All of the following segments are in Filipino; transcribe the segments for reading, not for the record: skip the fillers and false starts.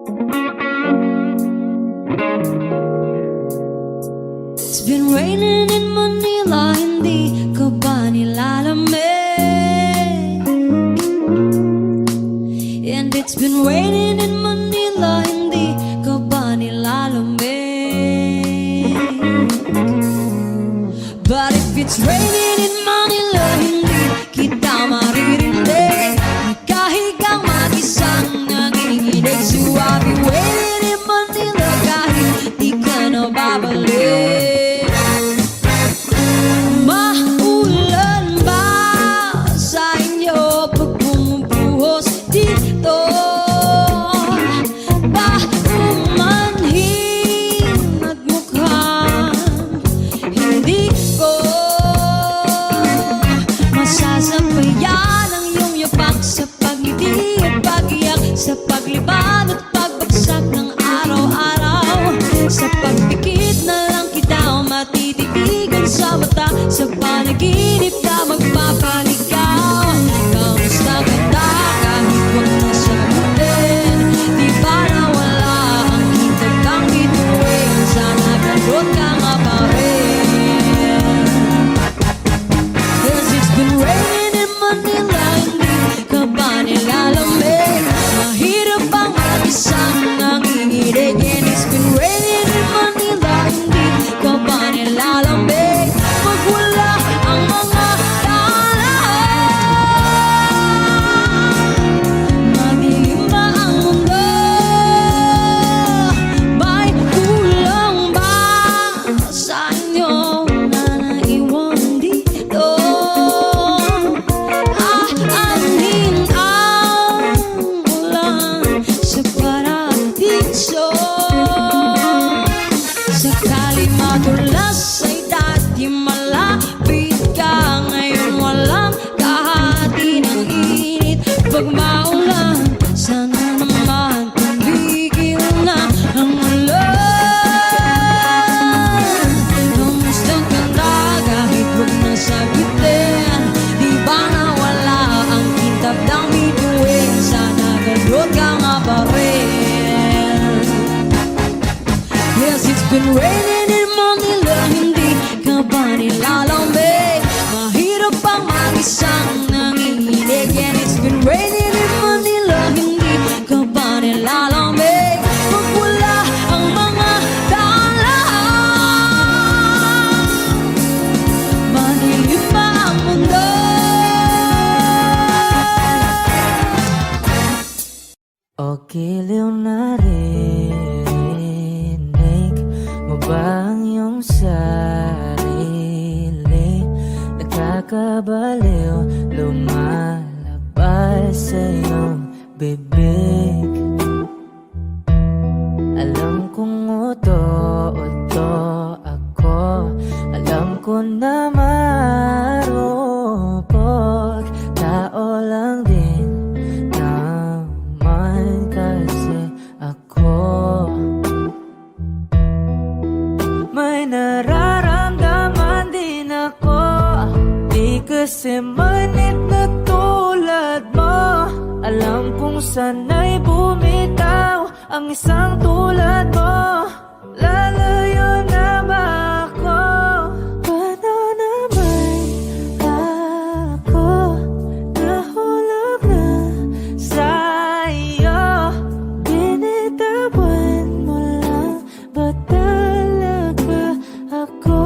It's been raining in Manila, hindi ka ba nilalamig? And it's been raining in Manila, hindi ka ba nilalamig? But if it's raining in Manila, hindi kita maririnig. Nagkahigang mag-isang nanginginig. So I'll be waiting in Manila kahit di ka na babalik. Maulan ba sa inyo pag bumubuhos dito? Ba umanhin at mukhang hindi ko masasabayan ang iyong yapak sa pagngiti at pag-iyak, sa paglibad at pagbagsak ng araw-araw. Sa pagpikit na lang kita matititigan sa mata, sa panaginip na magpapaligaw. Kamusta kita kahit huwag na sagutin? Di ba nawala ang kita kang bituin? Sana ganun ka nga pa rin. 'Cause it's been raining in Manila, hindi ka ba nilalamig? Mahirap bang mag-isang nanginginig? And it's been raining in Manila, hindi ka ba nilalamig? Pag wala ang mga tala, madilim ba ang mundo? May kulang ba sa inyo na naiwan dito? Aanhin ang ulan sa paradiso. Sakali madulas ay dati malapit ka, ngayon walang kahati ng init. Pag maulan, sana naman tumigil na ang ulan. Kamusta ka na kahit huwag na sagutin? Di ba nawala ang kitab ng bituin? Sana ganun ka nga pa rin. Yes, it's been raining in Manila, hindi ka ba nilalamig? Mahirap bang mag-isang nanginginig? And it's been raining in Manila, hindi ka ba nilalamig? Pag wala ang mga tala, madilim ba ang mundo? O giliw na rinig mo ba ang iyong sarili? Nagkakabaliw, lumalabas sa iyong bibig. Alam kong uto-uto ako, alam ko na marupok. Tao lang din naman kasi ako. May nararamdaman din ako, di kasi manit na tulad mo. Alam kong sana'y bumitaw ang isang tulad mo. Lalayo na ba ako? Paano naman ako nahulog na sa iyo? Binitawan mo lang ba talaga ako?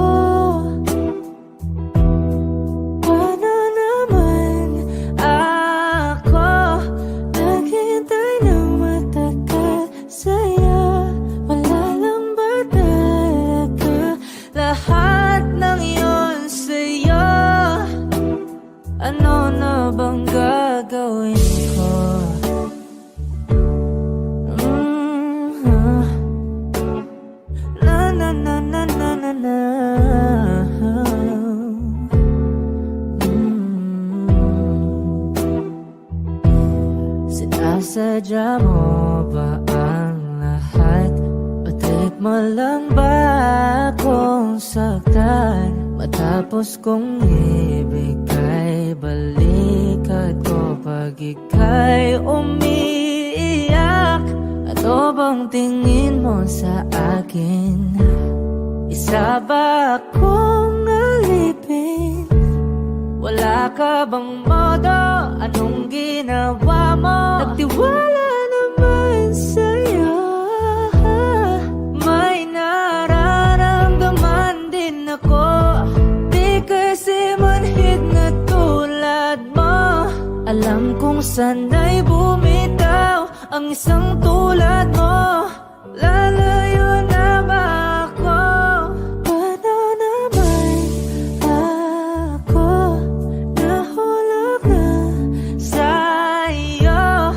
Paano naman ako naghintay ng matagal sa'yo? Wala lang ba talaga lahat ng yun sa'yo? Ano na bang gagawin ko? Na na na na na na na. Sinasadya mo ba ang lahat? O trip mo lang ba akong saktan? Matapos kong ibigay balikat ko pag ika'y umiiyak. Ano ba ang tingin mo sa akin? Isa ba akong alipin? Wala ka bang modo? Anong ginawa mo? Nagtiwala naman sa'yo. May nararamdaman din ako. Di kasi manhid na tulad mo. Alam kong sana'y bumitaw ang isang tulad mo. Lalayo na ba ako? Paano naman ako nahulog na sa'yo?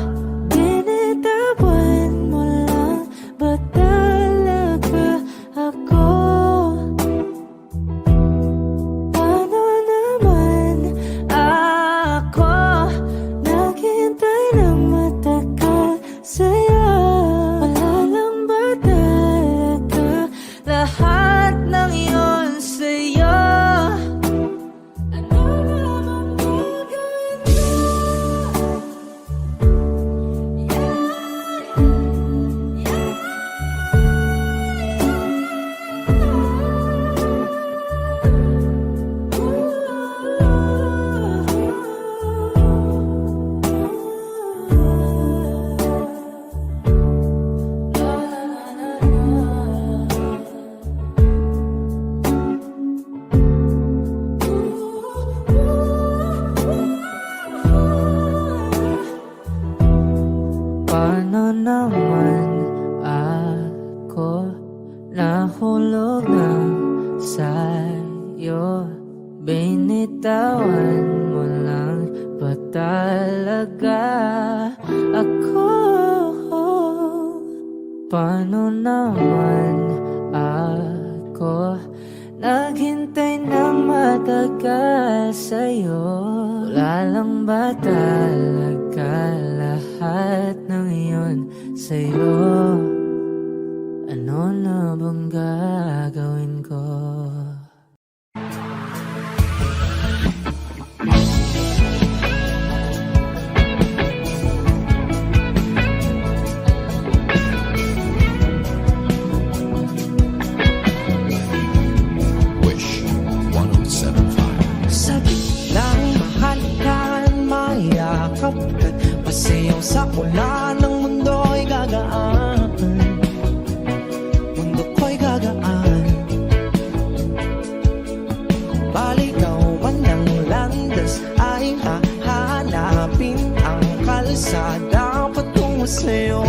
Binitawan mo lang ba talaga ako? Paano naman ako naghintay ng matagal sa'yo? Wala lang ba talaga lahat ng iyon sa'yo? Ano naman gagawin ko? Paano naman ako nahulog na sa'yo? Binitawan mo lang ba talaga ako? Paano naman ako naghintay ng matagal sa'yo? Wala lang ba talaga lahat ng iyon sa'yo? Ano na bang gagawin ko? Wish 1075. Sabi lang mahalikan, mayakap ka, pasayaw sa ulan ng mundo'y gagaan. Mundo ko'y gagaan. Baligawan ng landas ay hahanapin ang kalsada patungo sa'yo.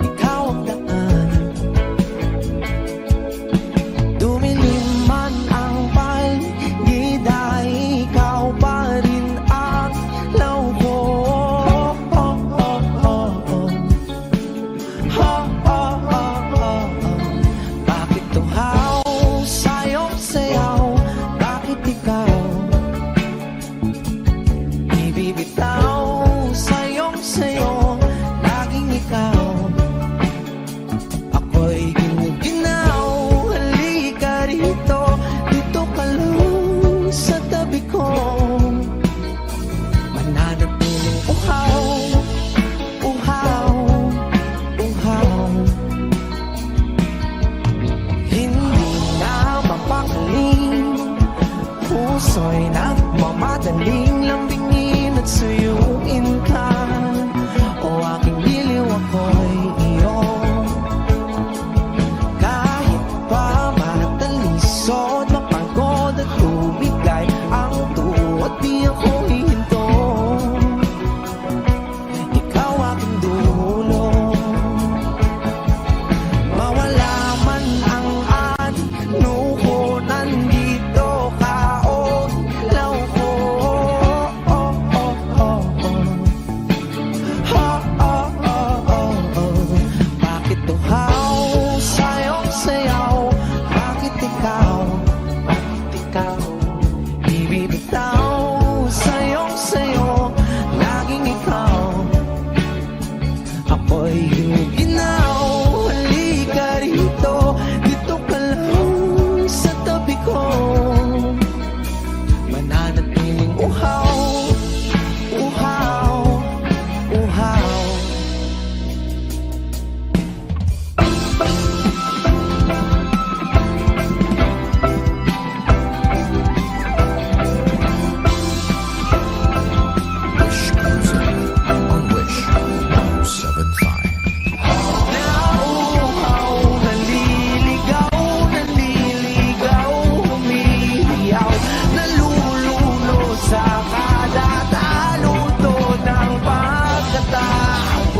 Ikaw ang daan. Dumilim man ang paligid ay ikaw pa rin ang law ko. Bakit tuhaw sa'yong sayaw? Bakit ikaw ibibitaw sa'yong sayo? Laging ikaw. Ako'y ginuginaw. Halika rito, dito ka lang sa tabi ko. Mananatiling uhaw, uhaw, uhaw. Hindi na mapakaling, puso'y nagmamadaling lambingin at suyuin ka. O aking biliw, ako'y iyo. Kahit pa matalisod, mapagod at lumigay ang tuwa, di ako hihinto. Ikaw aking dulo. Mawala man ang ano ko, nandito ka o law ko. Bakit tuhaw sa'yong sayaw? Bakit ikaw? Bakit ikaw ibibitaw sa'yong sayo? Laging ikaw. Ako'y ginuginaw. Halika rito, dito ka lang sa tabi ko. Mananatiling uhaw, uhaw, uhaw.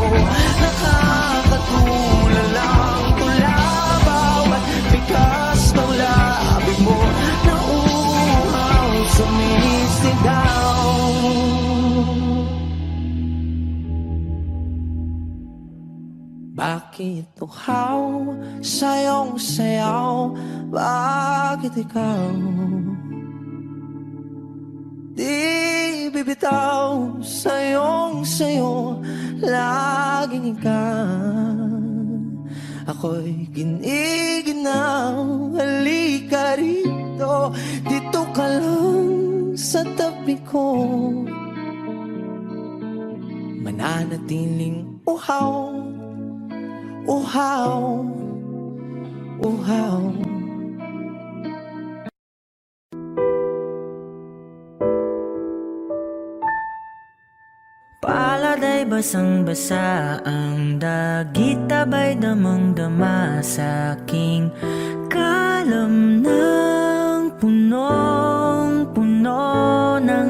mo. Nakakatulalang tula bawat bigas ng labi mo. Nauuhaw, sumisigaw. Bakit uhaw, sayong sayaw? Bakit ikaw di bibitaw? Sayong sayo, laging ikaw. Ako'y giniginaw, halika rito. Dito ka lang sa tabi ko, mananatiling uhaw, uhaw, uhaw. Palad ay basang-basa, ang dagit abay damang-dama sa aking kalam ng punong-puno ng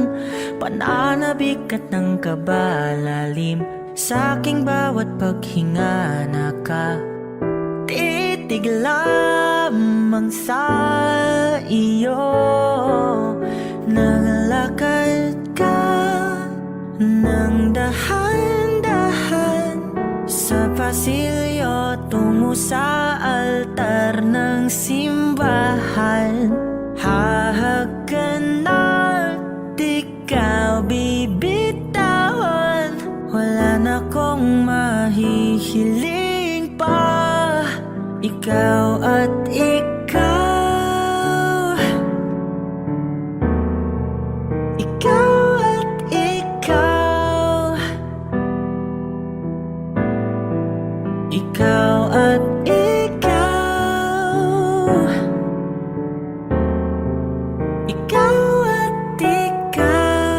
pananabik at ng kabalalim. Sa aking bawat paghinga nakatitig lamang sa iyo. Nalakad ka nang dahan-dahan sa pasilyo tungo sa altar ng simbahan. Hahagan at ikaw bibitawan, wala na kong mahihiling pa. Ikaw at ikaw, ikaw at ikaw, ikaw at ikaw, ikaw at ikaw.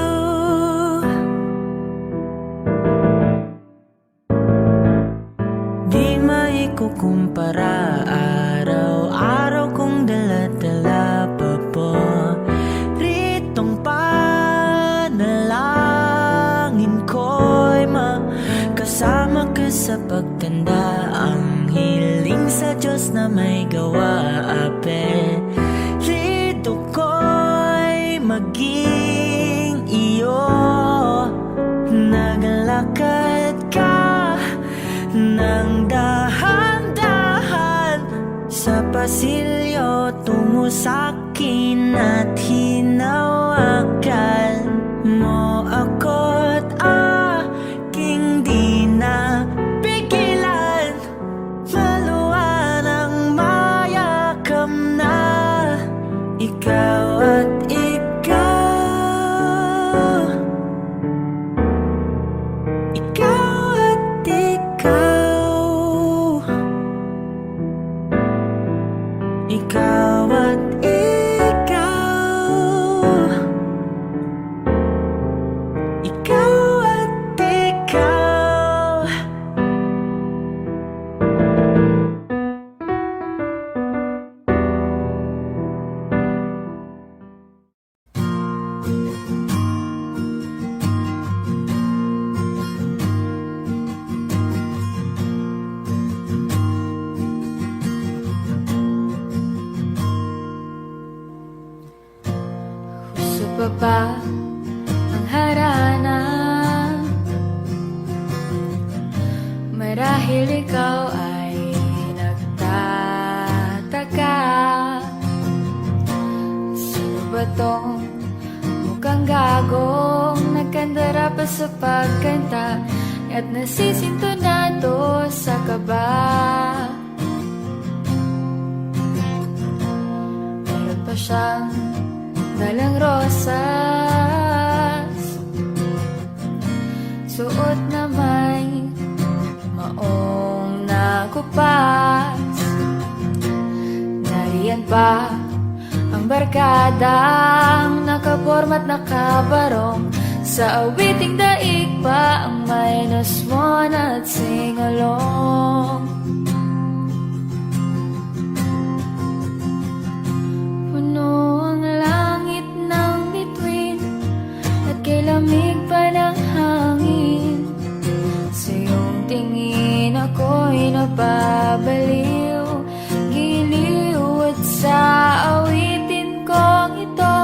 Di maikukumpara, araw-araw kong dala-dala pa po ritong panalangin ko'y makasama ka sa pagtanda. Ang hiling sa Diyos na may gawa, apelyido ko'y maging iyo. Naglakad ka nang dahan-dahan sa pasilyo tungo sa'kin at hinawakan mo ako't aking di na pigilan. Maluwan ang mayakam na ikaw at ikaw, ikaw at ikaw, ikaw at ikaw, ikaw at ikaw. Gusto pa ba ang harana? Marahil ikaw ay nagtataka, sino ba tong mukhang gagong nagkandara pa sa pagkanta at nasisintonado sa kaba? Meron pa siyang dalang rosas, suot na may maong nakupas. Nariyan pa ang barkadang nakaporma't nakabarong, sa awiting daig pa ang minus one at sing-along. Puno ang langit ng bituin at kay lamig pa ng hangin, sa iyong ako'y napabaliw, giliw at sa awitin kong ito.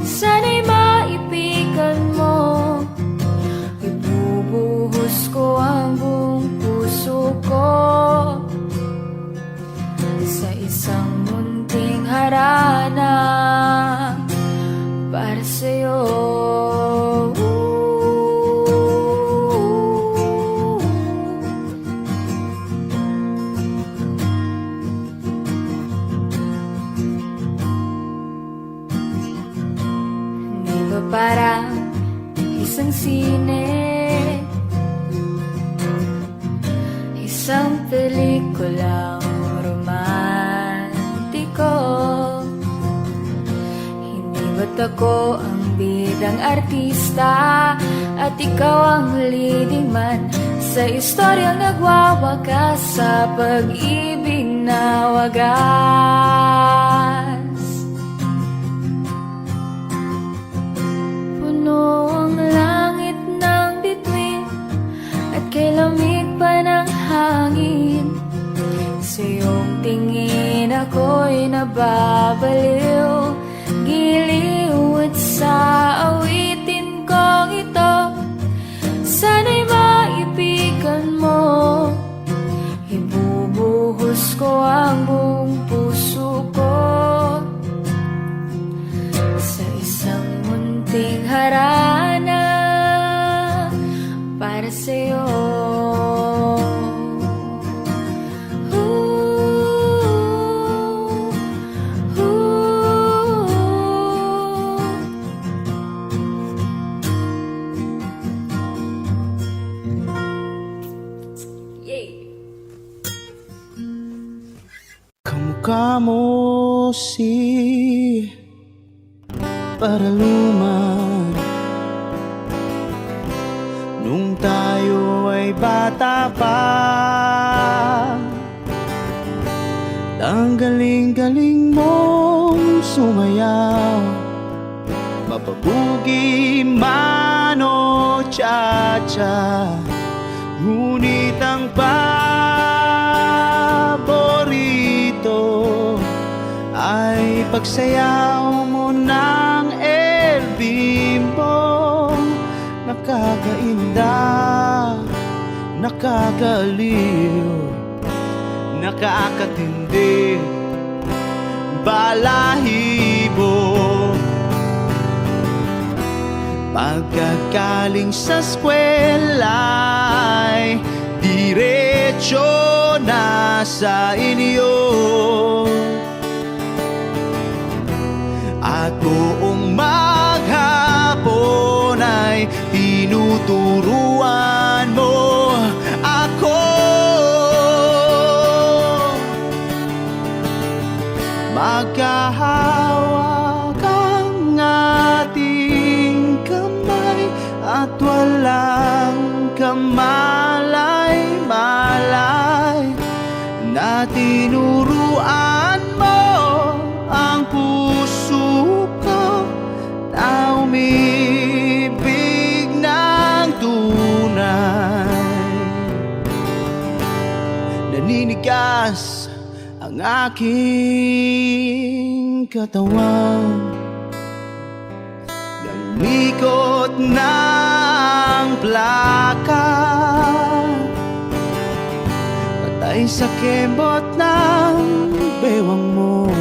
Sana'y maipigan mo, ibubuhos ko ang buong puso ko sa isang munting harana para sa'yo. Di ba parang isang sine, isang pelikulang romantiko? Hindi ba't ako ang bidang artista at ikaw ang leading man sa istoryang nagwawakas sa pag-ibig na wagas? Puno ang langit ng bituin at kay lamig pa ng hangin. Sa iyong tingin ako'y nababaliw, giliw at sa awitin kong ito. Sana'y maipigan mo, ibubuhos ko ang buong puso ko sa isang munting harana para sa'yo. Kamukha mo si Paraluman nung tayo ay bata pa. Ang galing-galing mong sumayaw, mapabugi man o cha-cha. Ngunit ang paborito ay pagsayaw mo ng El Bimbo. Nakakainda, nakakaliw, nakakatindi, balahibo. Pagkagaling sa eskwela'y diretso na sa inyo, at buong maghapon ay tinuturuan mo ako. Magkahawak ang ating kamay at walang kamalay-malay na tinuruan mo ang puso ko na umibig ng tunay. Naninigas ang aking katawan ng ikot ng plaka, patay sa kembot ng bewang mo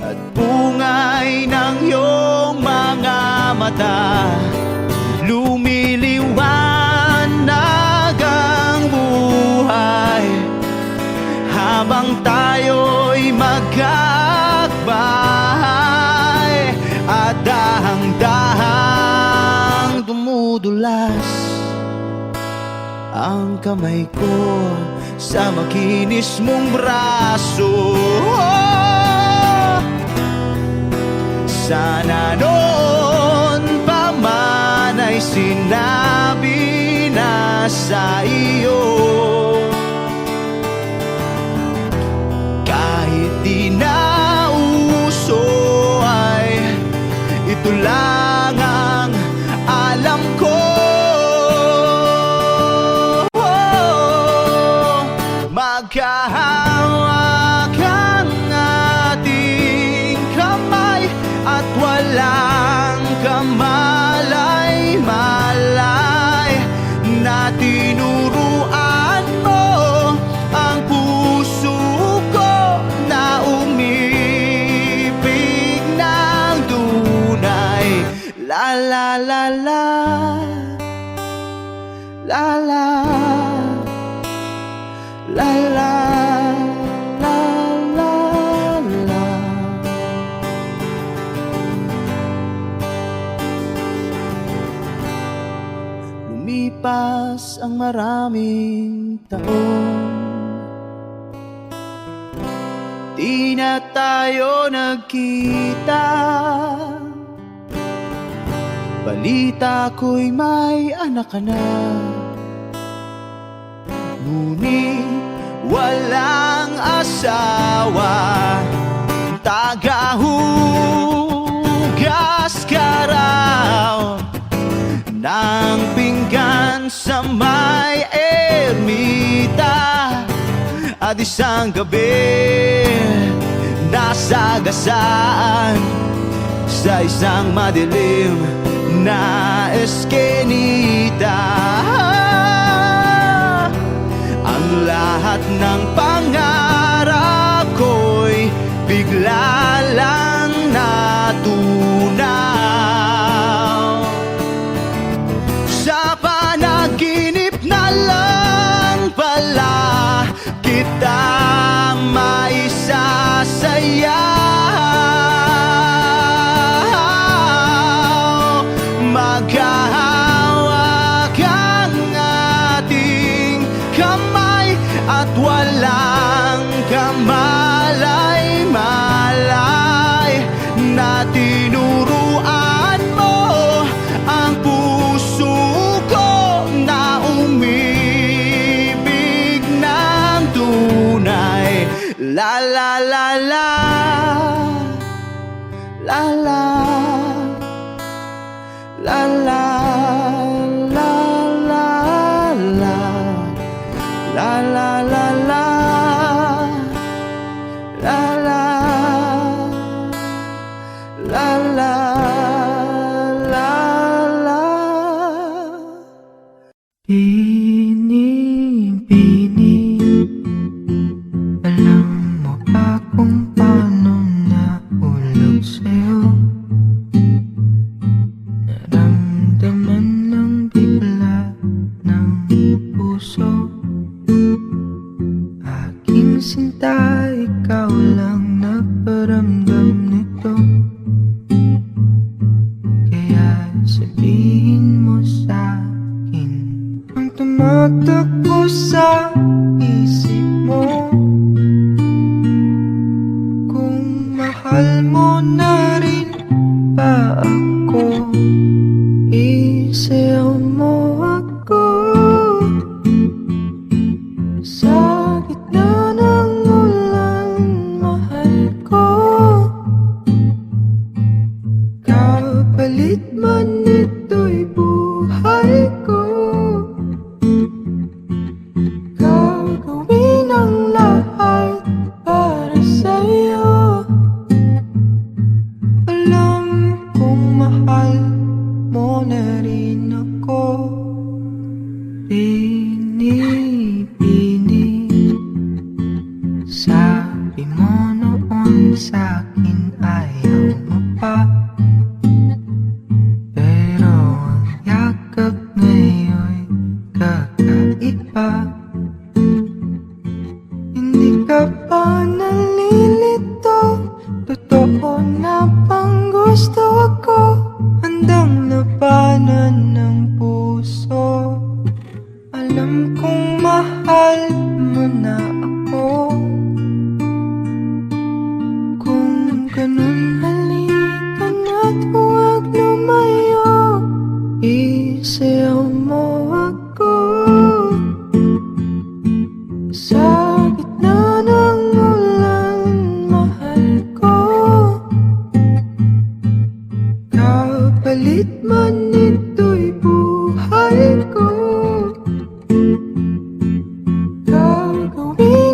at bungay ng iyong mga mata. Lumiliwanag ang buhay habang tayo'y magkakbahay, at dahang-dahang dumudulas ang kamay ko sa makinis mong braso. Sana noon pa man ay sinabi na sa iyo, kahit di na uso ay ito lang ang alam ko. Magkahawak ang ating kamay at walang kamalay-malay na tinuruan mo ang puso ko na umibig ng tunay. La la la la, la la, la la, la la, la. Lumipas ang maraming taon, di na tayo nagkita. Balita ko'y may anak ka na, ngunit walang asawa. Tagahugas ka raw ng pinggan sa may ermita, at isang gabi nasagasaan sa isang madilim na eskenita. Ang lahat ng pangarap ko'y bigla lang natunaw. Sa panaginip na lang pala kita maisasayaw. Maghahawak ang ating kamay at walang kamalay-malay na tinuruan mo ang puso ko na umibig ng tunay. La la la la, la la, la la, la la, la, la la la la, la la, la la, la la. Bini-bini, alam mo ba kung paano nahulog sa'yo? Naramdaman ng bigla ng puso. Aking sinta, ikaw lang nagparamdam nito. Kaya sabihin mo sa'kin ang tumatakbo sa isip mo. Kung mahal mo na rin ba ako, isayaw mo ako. Sa gitna ng ulan, mahal ko. Kapalit man ito'y buhay ko. Gagawin ang lahat para sa'yo. Alam kong mahal mo na rin ako. Bini-bini, sabi mo noon sa'kin ayaw mo pa. Pero ang yakap ngayon'y kakaiba. Hindi ka pa nalilito, totoo na bang gusto ako? Handang labanan ng puso. Alam kong mahal mo na ako. Kung ganun, halika na't huwag lumayo. Isayaw mo ako. Sa gitna ng ulan, mahal ko. Kapalit man ito'y buhay ko. Gagawin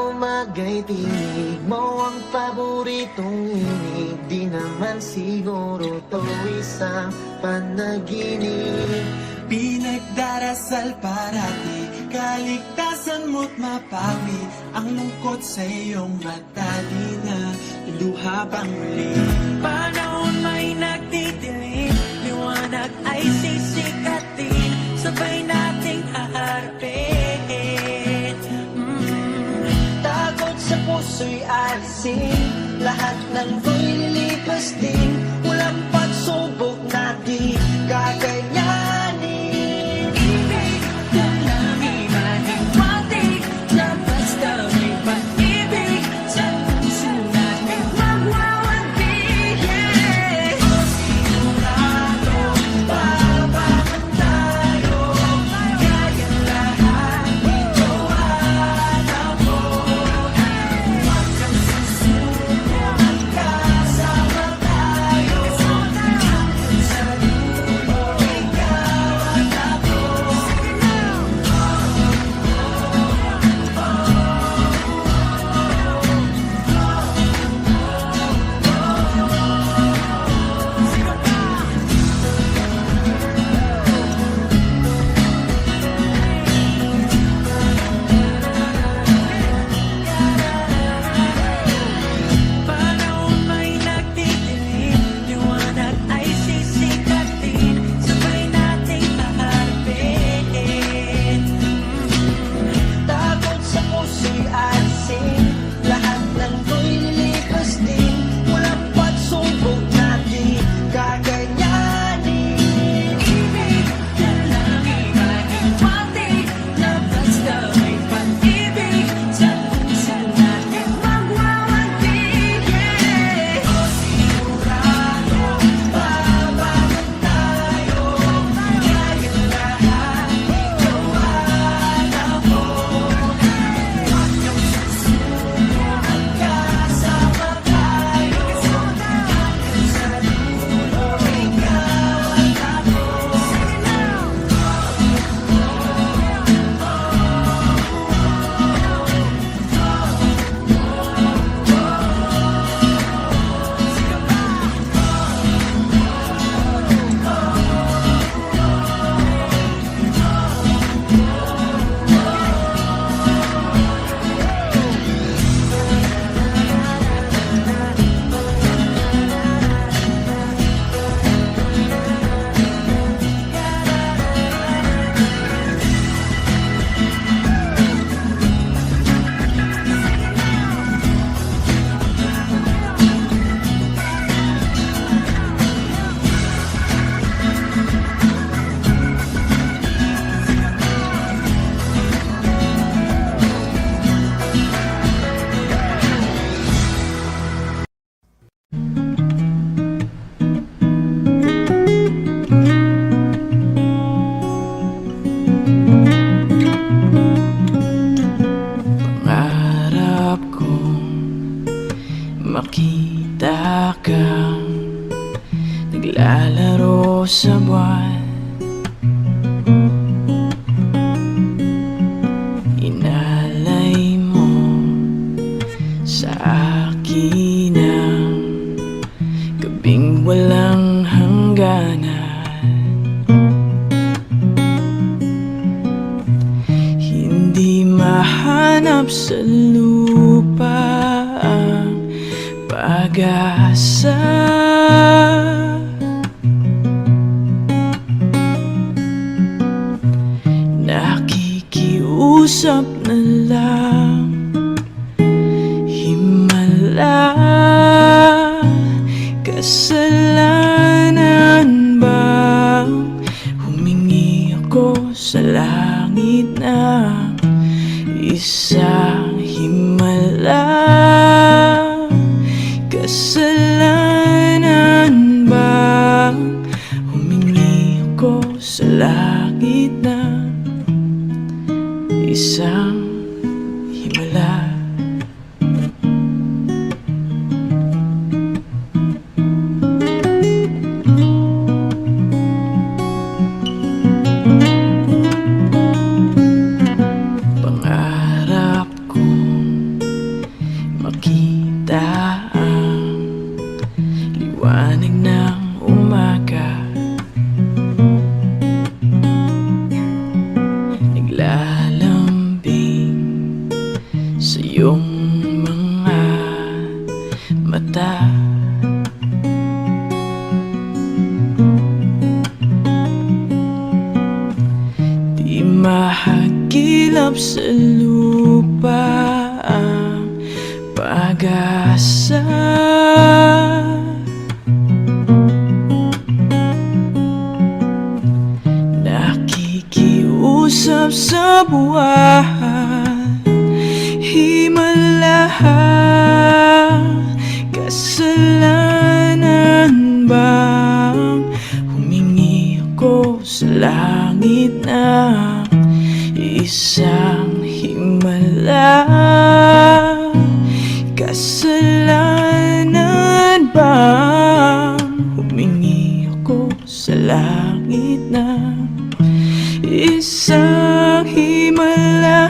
umaga'y tinig mo ang paboritong inig. Di naman siguro to isang panaginip. Pinagdarasal parati, kaligtasan mo't mapawi ang lungkot sa iyong mata. Di na luha pang muli. Panahon may nagtitilim, liwanag ay sisikatin, sabay nating aharapin. Takot sa puso'y alisin, lahat ng to'y lilipas din. Walang pagsubok na di kakayanin. Ibig ka lang imahiwatig, na basta may pag-ibig sa puso natin magwawagbig. Sigurado, babangon tayo, kaya lahat ito alam mo. Huwag kang susuko at kasama tayo, hanggang sa dulo ikaw at ako. Panahon may nagtitilim, liwanag ay sisikatin, sabay nating aharapin. Takot sa puso'y alisin, lahat ng to'y lilipas din. Walang pagsubok na di kakayanin. Ibig ka lang imahiwatig, na basta may pag-ibig sa puso natin magwawagbig. Sigurado, babangon tayo, kaya lahat ito alam mo. Huwag kang susuko at kasama tayo, hanggang sa dulo ikaw at ako. Pangarap kong makita kang naglalaro sa buwan. Inalay mo sa akin ang gabing walang hangganan. Hindi mahanap sa lupa ang pag-asa. Nakikiusap na lang, himala. Kasalanan ba humingi ako sa langit na isang himala? Kasalanan ba humingi ako sa langit na isang himala? Pangarap kong makita ang liwanag ng umaga. Naglalambing sa iyong mga mata. Di mahagilap sa lupa ang pag-asa. Nakikiusap sa buwan, himala. Kasalanan bang humingi ako sa langit ng isang himala? Kasalanan bang humingi ako sa langit ng isang himala?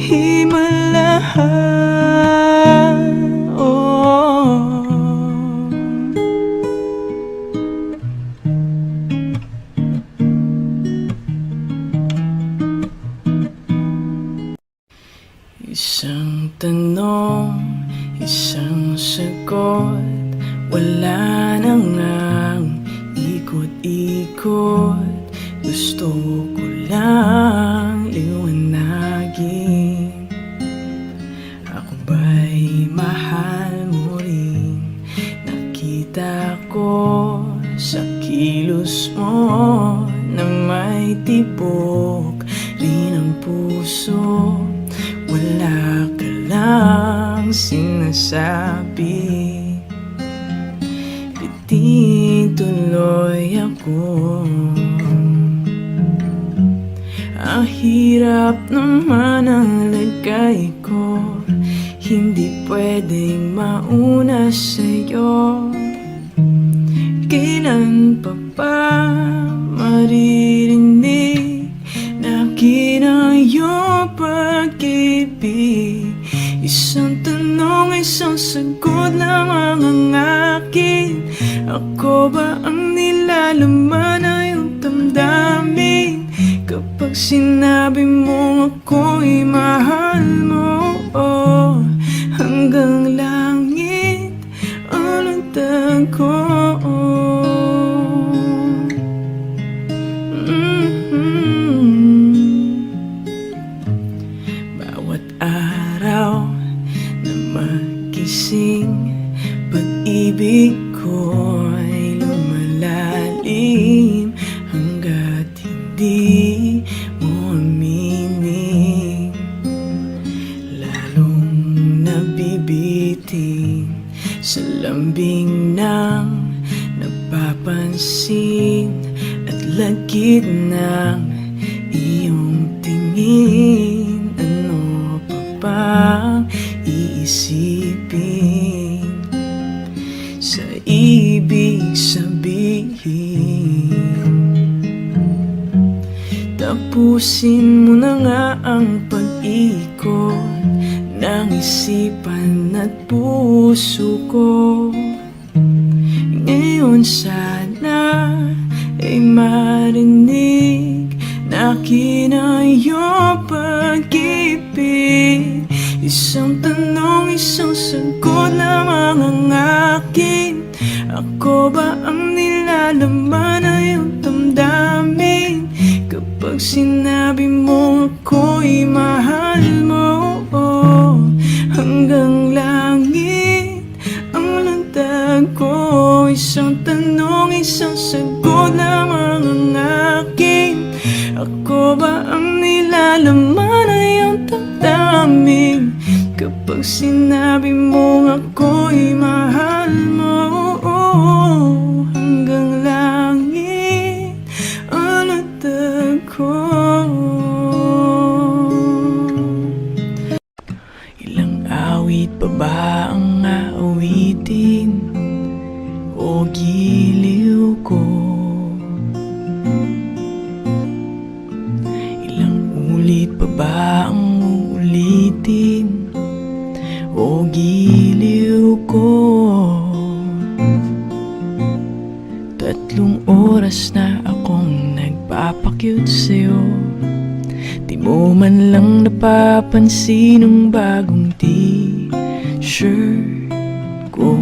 Himala, oh. Isang tanong, isang sagot, wala na ngang ikot-ikot. Gusto ko lang liwanagin, ako ba'y mahal mo rin? Nakita ko sa kilos mo na may tibok rin ang puso. Wala ka lang sinasabi, bitin tuloy ako. Ang hirap naman ang lagay ko, hindi pwedeng mauna sa'yo. Kailan pa ba maririnig na akin ang iyong pag-ibig? Isang tanong, isang sagot lamang ang akin. Ako ba ang nilalaman ng iyong damdamin? Kapag sinabi mo ako'y mahal mo, oh, hanggang langit ang lundag ko. Bawat araw na magising, pag-ibig ko'y lumalalim hanggat hindi mo aminin. Lalong nabibitin sa lambing ng napapansin at lagid ng iyong tingin. Ano pa bang iisipin sa ibig sabihin? Tapusin mo na nga ang pag-ikot ng isipan at puso ko. Ngayon sana ay marinig na akin ang iyong pag-ibig. Isang tanong, isang sagot lamang ang akin. Ako ba ang nilalaman ng iyong damdamin? Kapag sinabi mo ako'y mahal mo, oh, hanggang langit ang lundag ko. Isang tanong, isang sagot lamang ang akin. Ako ba ang nilalaman ng iyong damdamin? Kapag sinabi mo ako'y mahal mo, oh, hanggang langit ang lundag ko. Ilang awit pa ba ang aawitin o giliw ko? Ilang Ulit pa ba ang uulitin o giliw ko? 3 oras na akong nagpapakyut sa'yo, di mo man lang napapansin ang bagong t-shirt ko.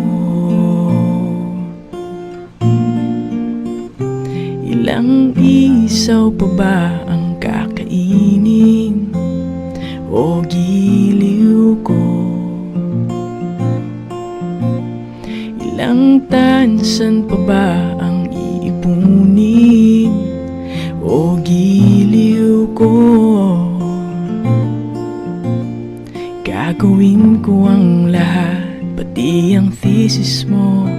Ilang isaw pa ba ang kakainin o giliw ko? Ilang tansan pa ba ang iipunin o giliw ko? Gagawin ko ang lahat, pati ang thesis mo.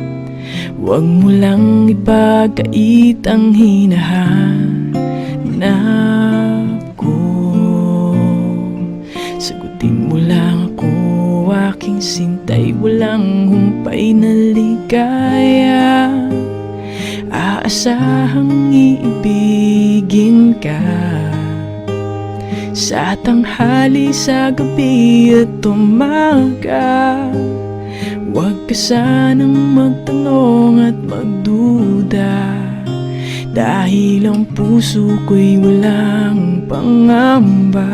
Huwag mo lang ipagkait ang hinahanap ko. Sagutin mo lang ako, aking sintay, walang humpay na ligaya. Aasahang iibigin ka sa tanghali, sa gabi at umaga. Huwag ka sanang magtanong at magduda, dahil ang puso ko'y walang pangamba.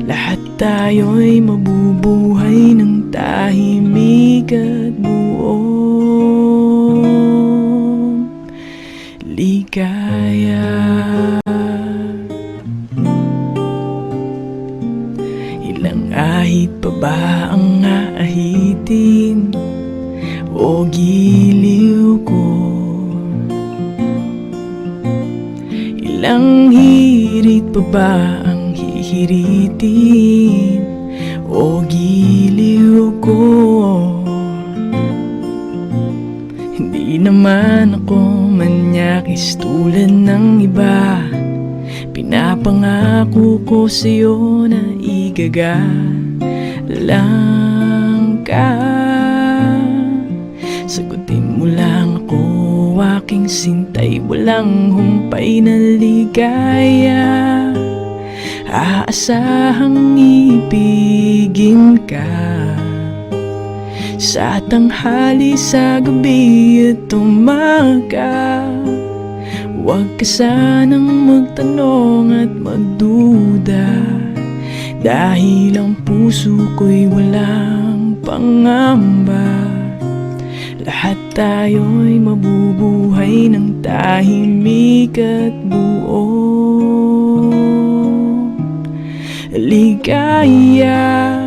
Lahat tayo'y mabubuhay ng tahimik at buong ligaya. Ilang ahit pa ba ang aahitin o giliw ko? Ilang hirit pa ba ang hihiritin o giliw ko? Hindi naman ako manyakis tulad ng iba. Pinapangako ko sa'yo na igagalang ka. Sagutin mo lang ako, aking sintay, walang humpay na ligaya. Aasahang ibigin ka sa tanghali, sa gabi at umaga. Huwag ka sanang magtanong at magduda, dahil ang puso ko'y walang pangamba. Lahat tayo'y mabubuhay ng tahimik at buong ligaya.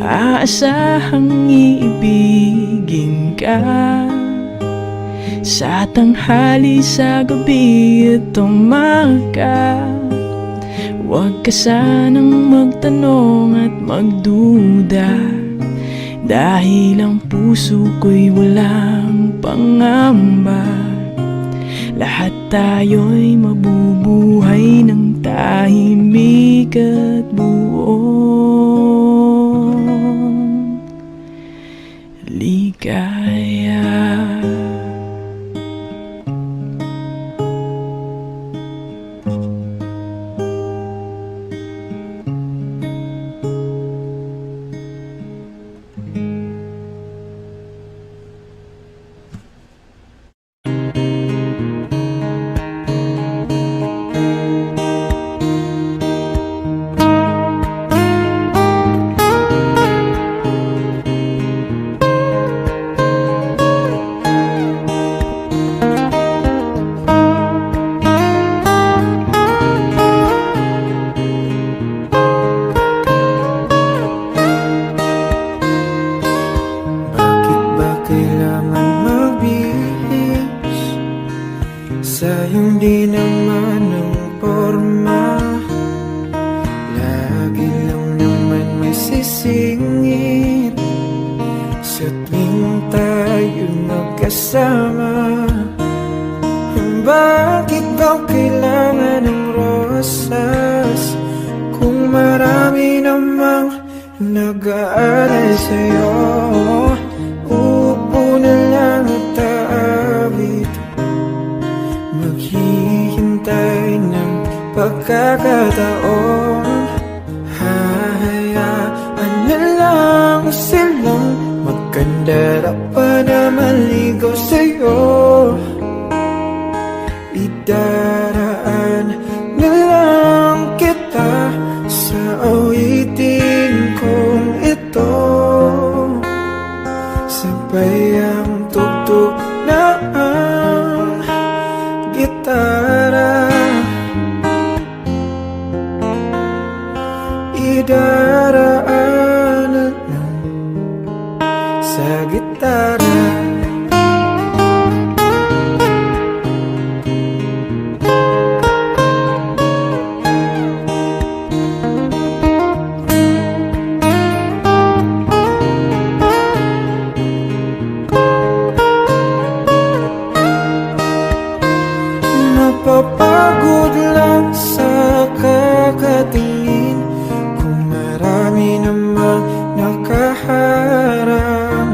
Aasahang iibigin ka sa tanghali, sa gabi at umaga. Huwag ka sanang magtanong at magduda, dahil ang puso ko'y walang pangamba. Lahat tayo'y mabubuhay ng tahimik at buong ligaya. Sayang di naman ang forma, lagi lang naman may sisingit sa tuwing tayo magkasama. Bakit daw kailangan ng rosas kung marami namang nag-aalay sa'yo? Uupo na lang at aawit, maghihintay ng pagkakataon. Hahayaan na lang silang magkandara pa na maligaw sa'yo. Idaraan na lang kita sa awitin kong ito. Sabay ang tugtog na ang gitara. Idaraan na lang sa gitara. Napapagod lang sa kakatingin kung marami namang nakaharang.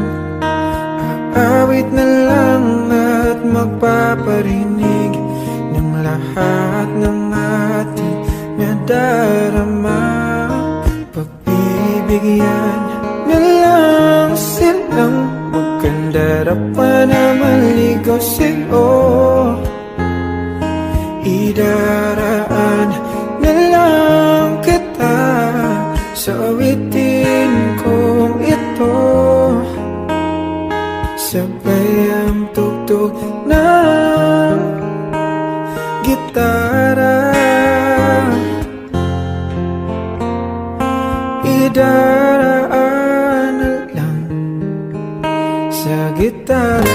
Aawit na lang at magpaparinig ng lahat ng ating nadarama. Pagbibigyan na lang silang magkandara pa na maligaw sa'yo. Idaraan na lang kita sa awitin kong ito. Sabay ang tugtog ng gitara. Idaraan na lang sa gitara.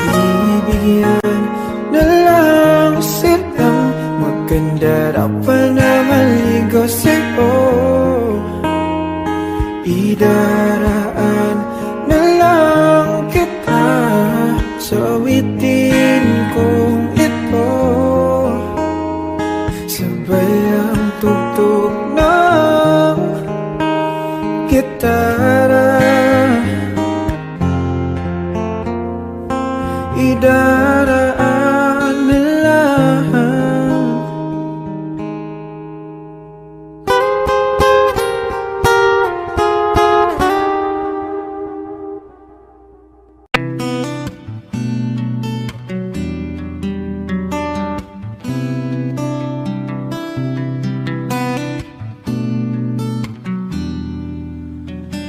Bibigyan na lang silang magkandara pa na maligaw sa'yo. Idaraan na lang kita sa awitin kong ito. Sabay ang tugtog ng gitara. Idaraan na lang.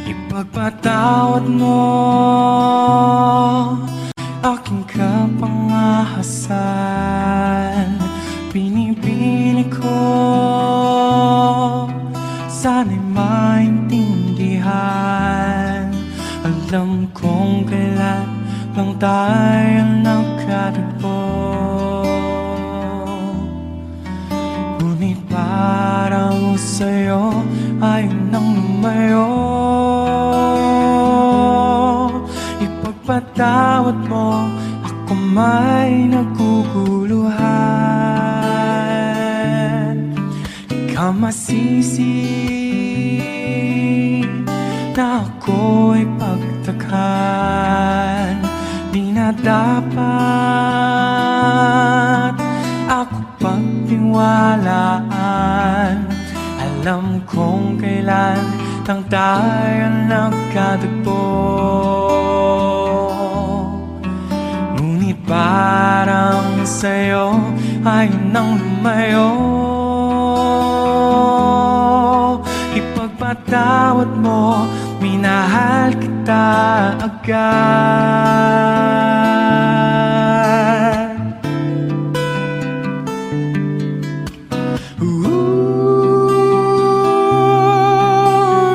Ipagpatawad mo aking kapangahasan. Pinipili ko sana'y maintindihan. Alam kong kailan lang tayo nagkatagpo, ngunit parang sa'yo ayaw nang lumayo. Ipagpatawad mo, ako may naguguluhan. Ikaw masisi na ako'y pagtakhan. Di na dapat ako pagtiwalaan. Alam kong kailan lang tayo nagkatagpo, ngunit parang sa'yo ayaw nang lumayo. Ipagpatawad mo, minahal kita agad.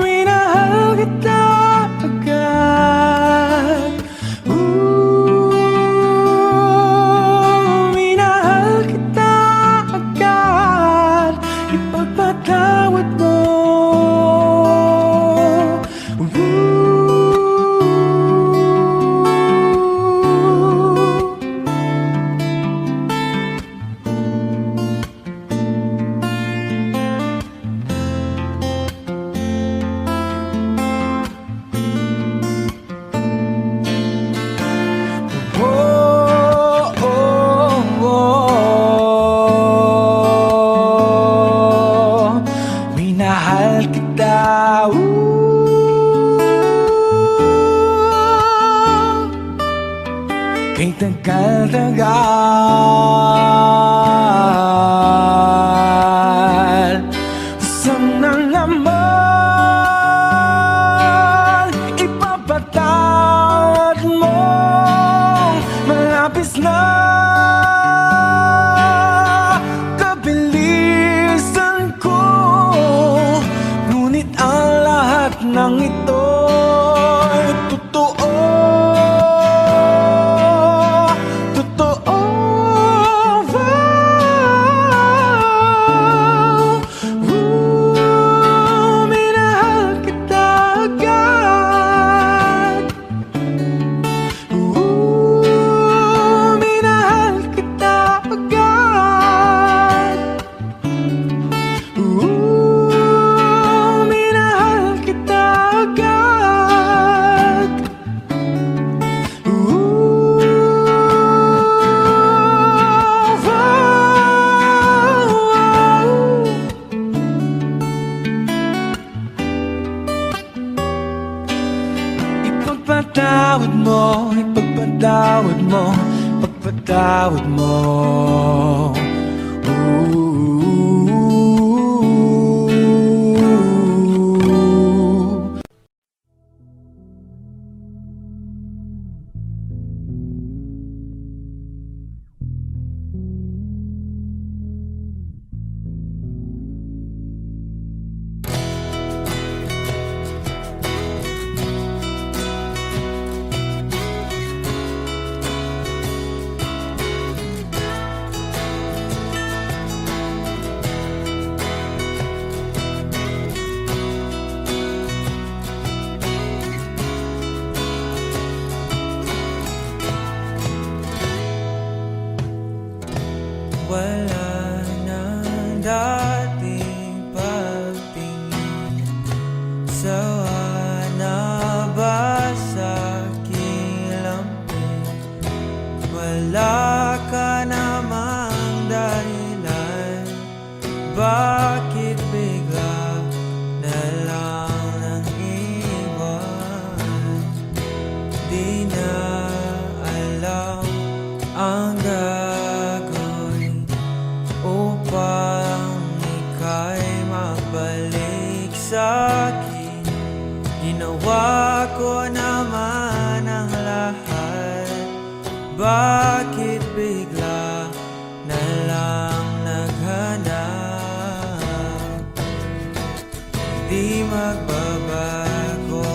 Minahal kita agad. Minahal kita agad. Ipagpatawad mo. tagal-tagal. Isang na naman ipapatawad mo, malapis na kabilisan ko. Ngunit ang lahat ng ito'y totoo. Totoo. Minahal kita agad. Minahal kita agad. Minahal kita agad. Ipagpatawad mo, ipagpatawad mo, ipagpatawad mo. Wala nang dating pagtingin, sawa na ba sa kilampin? Wala ka namang dahilan, bakit bigla na lang nang iwan? Di na alam ang gagawin upang ika'y magbalik sa'kin. Ginawa ko naman ang lahat, bakit bigla na lang naghanap? Di magbabago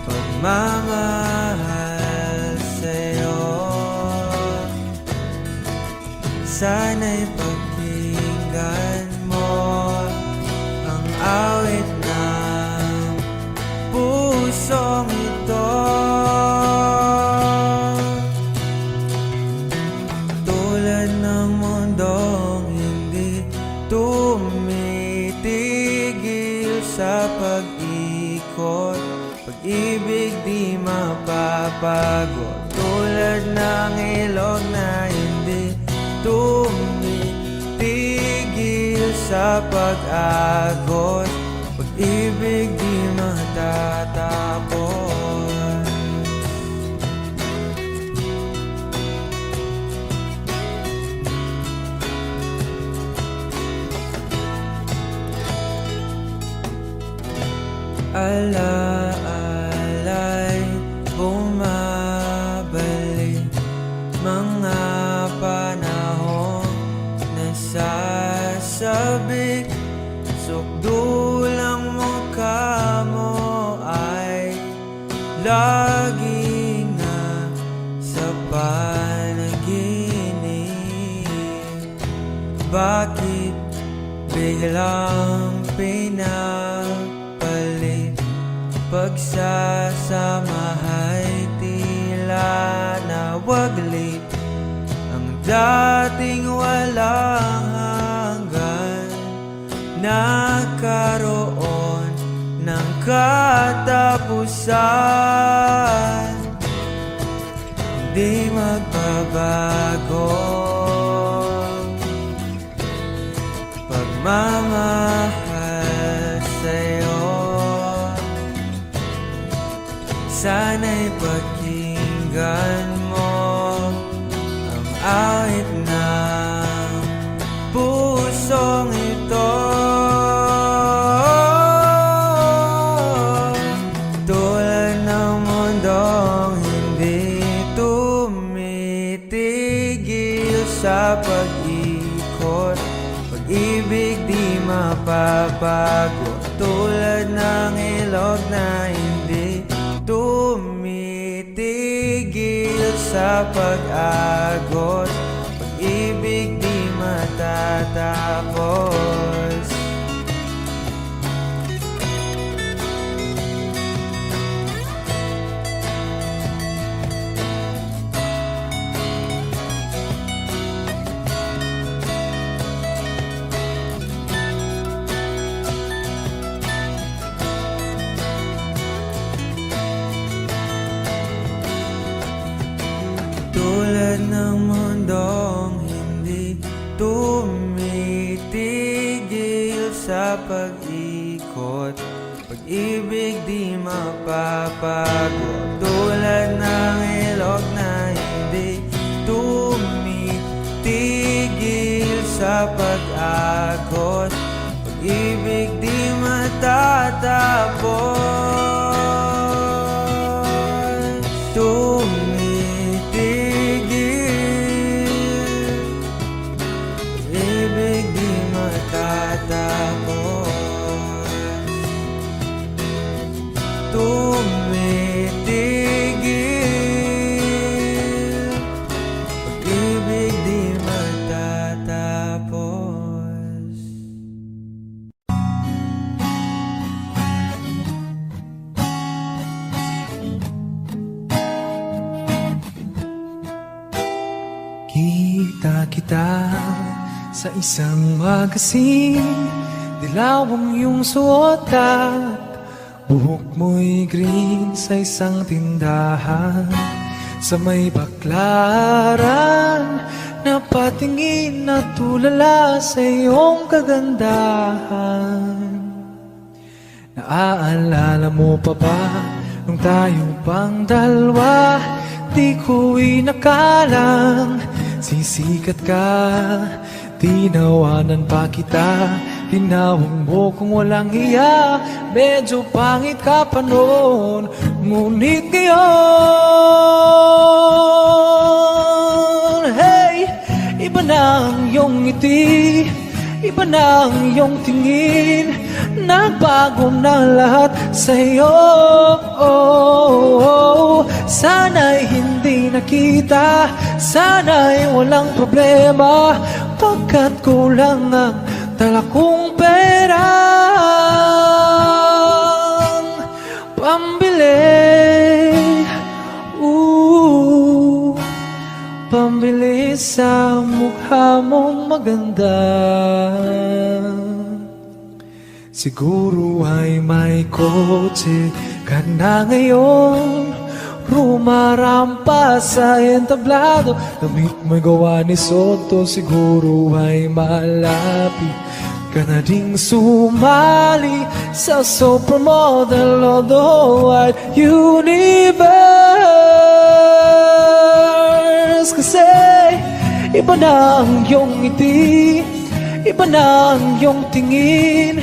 pagmamahal sa'yo. Sana'y pakinggan mo ang awit ng pusong ito. Tulad ng mundong hindi tumitigil sa pag-ikot, pag-ibig di mapapagod. Tulad ng ilog na hindi tumitigil sa pag-agos, pag-ibig di matatapos. Alaalay bumabalik, mga panahong nasasabik. Sukdulang mukha mo ay lagi nga sa panaginip. Bakit biglang pinapalit? Pagsasamahay tila nawaglit, ang dating walang hanggan nagkaroon ng katapusan. Di magbabago pagmamahal sa'yo. Sana'y pagkikita sa pag-ikot. Pag-ibig di mapapago, tulad ng ilog na hindi tumitigil sa pag-agos. Pag-ibig di matatapos. Tulad ng mundong hindi tumitigil sa pag-ikot. Pag-ibig di mapapago, tulad ng ilog na hindi tumitigil sa pag-agos. Pag-ibig di matatapos. Ibig di matatapos. Tumitigil. Pag-ibig di matatapos. Kita kita sa isang magasin, dilaw ang iyong suot at buhok mo'y green sa isang tindahan. Sa may baklaran, napatingin na tulala sa iyong kagandahan. Naaalala mo pa ba nung tayo pang dalawa? Di ko inakalang sisikat ka. Tinawanan pa kita, tinawag mo kung walang hiya. Medyo pangit ka pa noon, ngunit ngayon, hey, iba na ang iyong ngiti, iba na ang iyong tingin. Nagbago na lahat sa'yo. Sana'y hindi nakita, sana'y walang problema, pagkat kulang ang dala kong perang pambili, pambili sa mukha mong maganda. Siguro ay may kotse ka na ngayon, rumarampa sa entablado, damit mo'y gawa ni Soto. Siguro ay malapit ka na ding sumali sa supermodel of the wide universe. Kasi iba na ang iyong ngiti, iba na ang iyong tingin.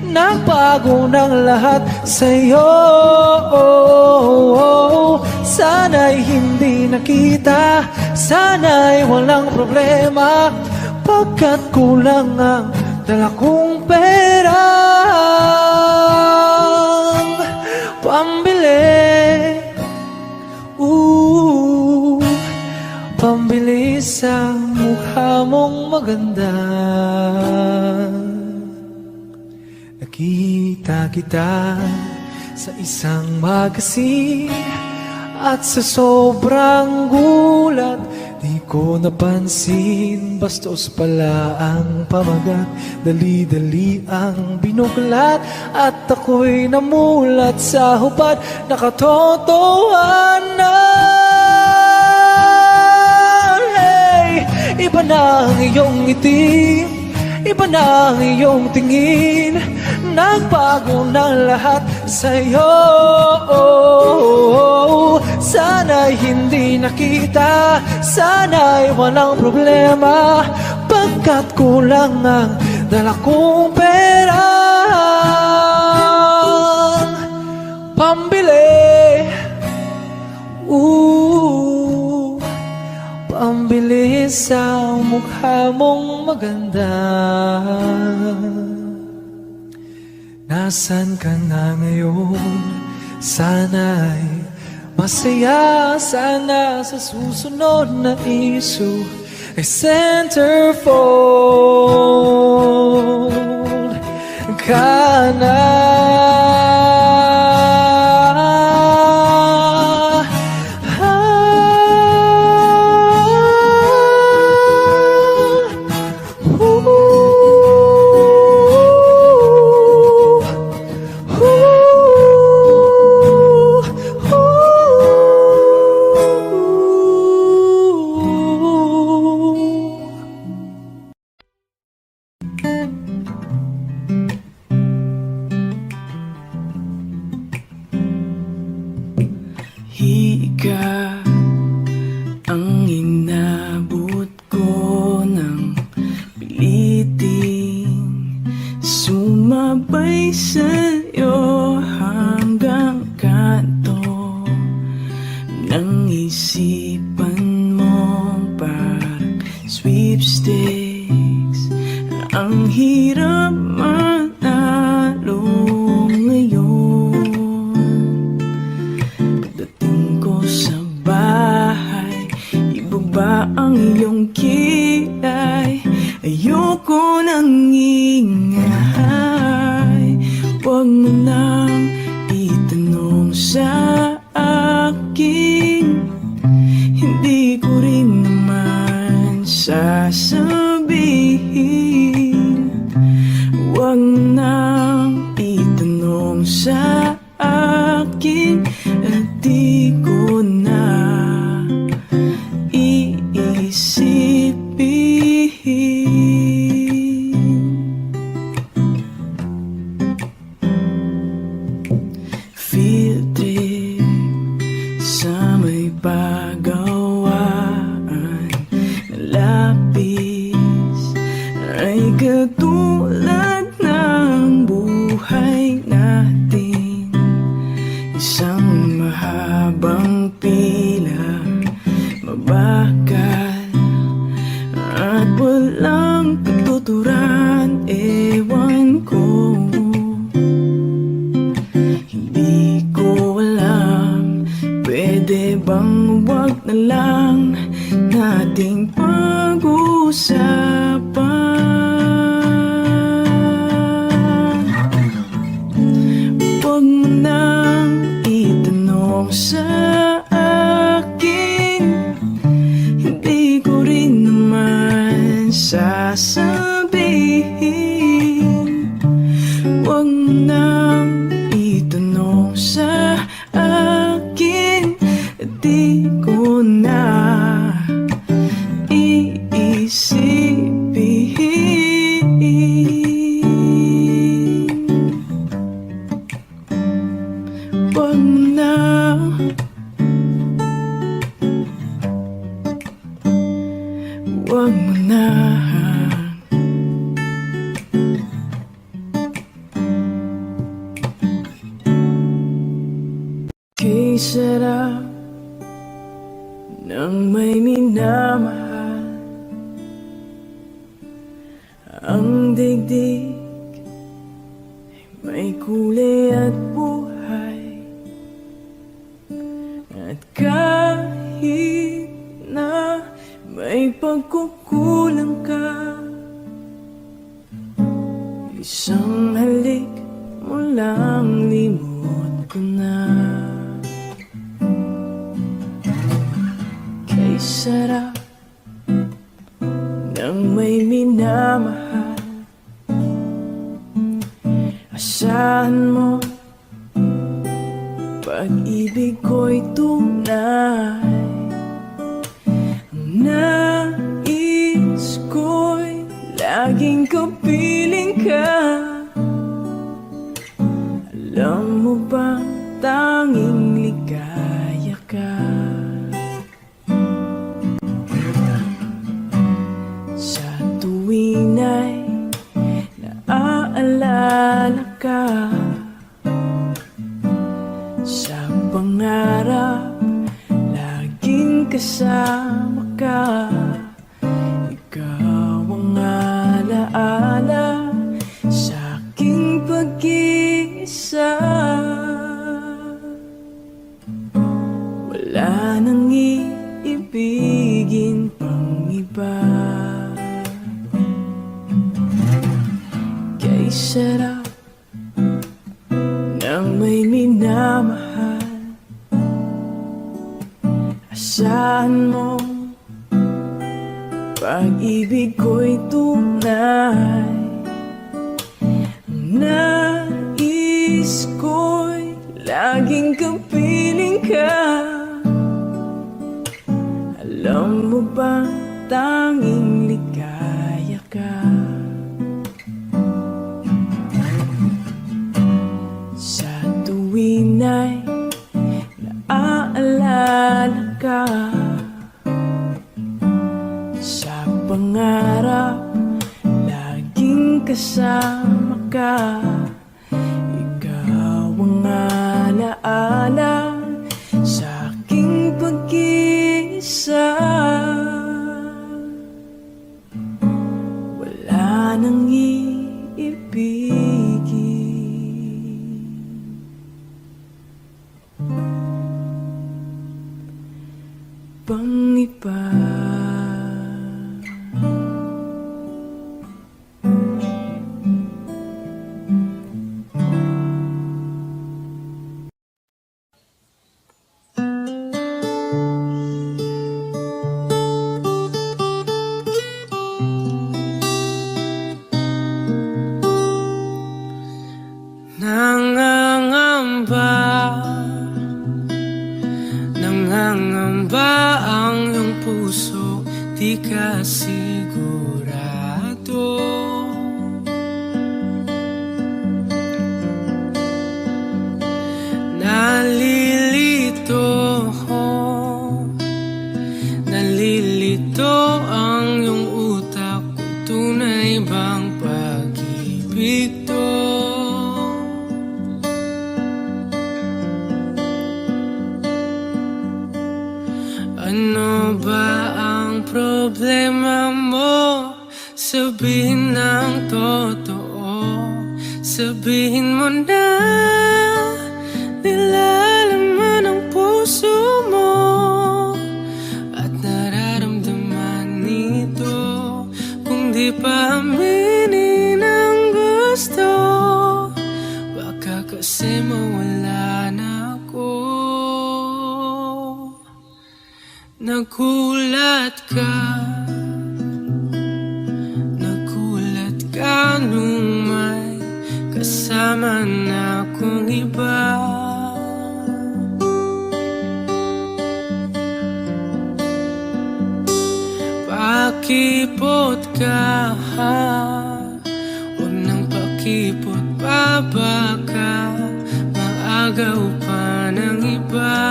Nagbago ng lahat sa'yo. Sana'y hindi nakita, sana'y walang problema, pagkat kulang ang dala kong perang pambili, pambili sa mukha mong maganda. Nakita kita sa isang magasin, at sa sobrang gulat, di ko napansin, bastos pala ang pamagat. Dali-dali ang binuklat, at ako'y namulat sa hubad na katotohanan. Hey, iba na ang iyong ngiti, iba na ang iyong tingin. Nagbago ng lahat sa'yo. Sana'y hindi nakita, sana'y walang problema, pagkat kulang ang dala kong perang pambili, pambili sa mukha mong maganda. Nasaan ka na ngayon? Sana'y masaya. Sana sa susunod na iso ay centerfold ka na. Higa ang inabot ko ng piliting sumabay sa'yo hanggang kanto ng isipan mong parang sweepstakes. Ang hirap manalo ngayon. Pagdating ko sa bahay, ibaba ang iyong kilay. Ayoko nang ingay. Huwag mo nang itanong sa akin, hindi ko rin naman sasabihin. Huwag mo nang itanong sa akin, at di ko na iisipin. Field trip sa may pagawaan na lapis ay katulad ng buhay natin. Isang mahabang pila, mabakal at walang katuturan. Ewan ko, hindi ko alam. Pwede bang wag na lang nating pag-usapan? Huwag mo nang itanong sa akin, hindi ko rin naman sasabihin. Huwag mo nang itanong sa akin, at di ko na iisipin. Huwag mo na. Huwag mo na. Kay sarap ng may minamahal, ang digdig ay may kulay at buhay. At kahit na may pagkukulang ka, isang halik mo lang limot ko na. Kay sarap ng may minamahal, asahan mo pag-ibig ko'y tunay. Ang nais ko'y laging kapiling ka. Alam mo ba tanging ligaya ka? Sa tuwing ay naaalala ka, sa pangarap laging kasama ka. tandaan mo, pag-ibig ko'y tunay. Nais ko'y laging kapiling ka. Alam mo ba, tanging ligaya ka. Sa tuwin ay naaalala ka. Sa pangarap, laging kasama ka. Ikaw ang alaala sa aking pag-iisa. Wala nang iibigin. Pang-iba. Nangangamba ang iyong puso, di ka sigurado. Nalilito ang iyong utak, kung tunay bang pag-ibig to. Ano ba ang problema mo? Sabihin ng totoo, sabihin mo na. Nilalaman ang puso mo at nararamdaman nito. Kung di pa aminin ang gusto, baka kasi mawala na ako. Nagulat ka nung may kasama na akong iba. Pakipot ka, huwag nang pakipot pa, baka maagaw pa ng iba.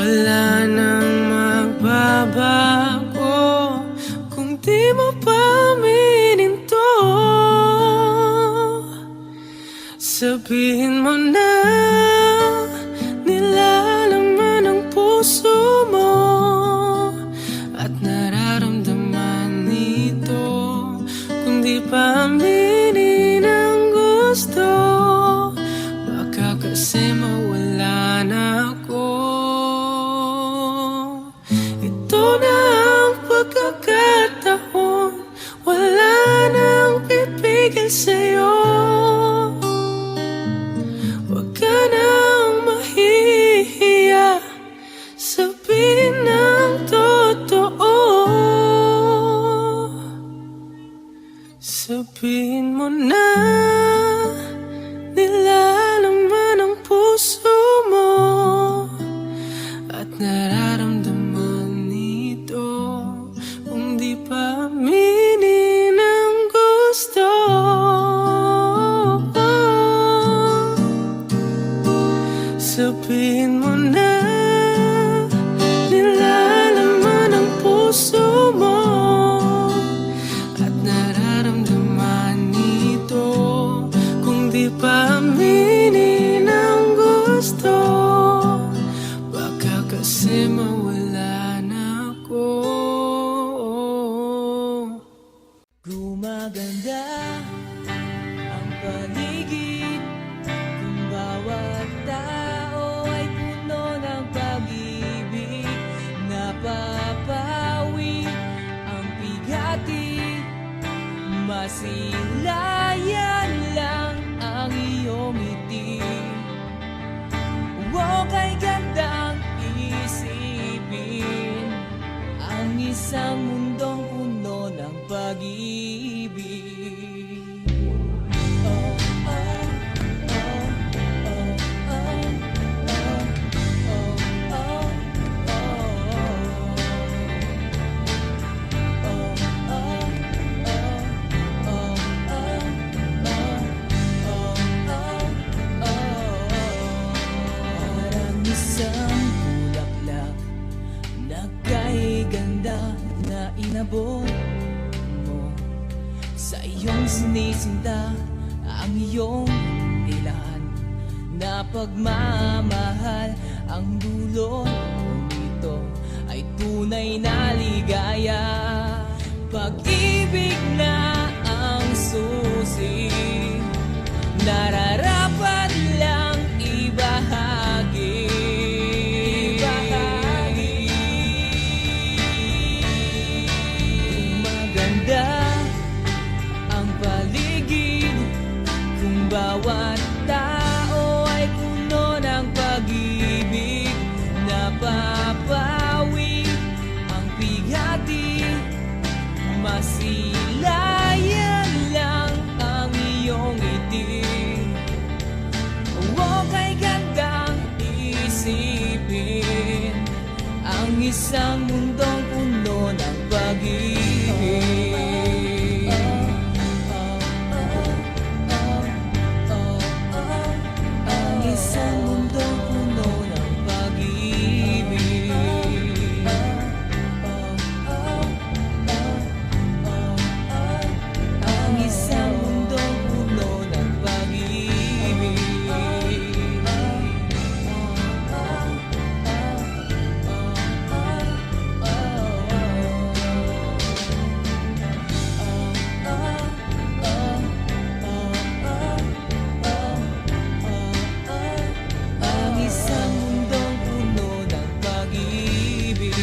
Wala nang magbabago kung di mo pa aminin to. Sabihin mo na, nilalaman ang puso mo at nararamdaman nito. Kung di pa aminin ang gusto, baka kasi mawala na ako. Ito na ang pagkakataon, wala nang pipigil sa'yo. Huwag ka nang mahihiya, sabihin ng totoo. Sabihin mo na, nilalaman ang puso mo at nararamdaman nito. Kung di pa aminin ang gusto, sabihin mo na, nilalaman ang puso mo at nararamdaman nito. Kung di pa aminin ang gusto, baka kasi mawala na ako. Gumaganda ang paligid kung bawat tao ay pag-ibig. Oh, oh, oh, oh, oh, oh, parang isang bulaklak na kay ganda na inabot mo sa iyong sinisinta, ang iyong ilan na pagmamahal. Ang dulo nito ay tunay na ligaya, pag-ibig na ang susi, nararapat lang ibahagi. Kung maganda ang paligid, kung bawat tao ay puno ng pag-ibig, napapawi ang bigati, masilayan lang ang iyong ngiti. O kay gandang isipin ang isang mundong puno ng pag-ibig. Ang isang mundong puno ng pag-ibig. Ang isang mundong puno ng pag-ibig. Ang isang mundong puno ng pag-ibig.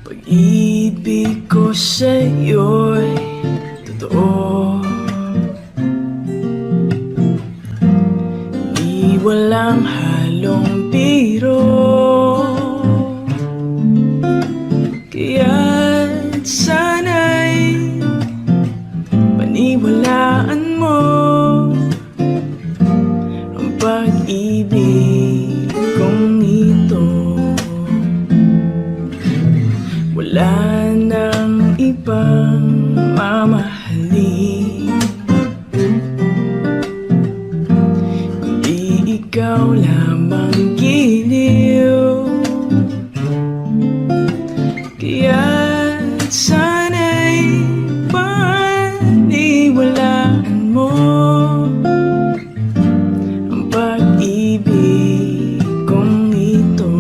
Pag-ibig ko sa'yo'y totoo, di walang halong biro. Kaya't sana'y paniwalaan mo ang pag-ibig kong ito. Wala nang ibang mamahalin kundi ikaw lamang giliw. Kaya't sana'y paniwalaan mo ang pag-ibig kong ito.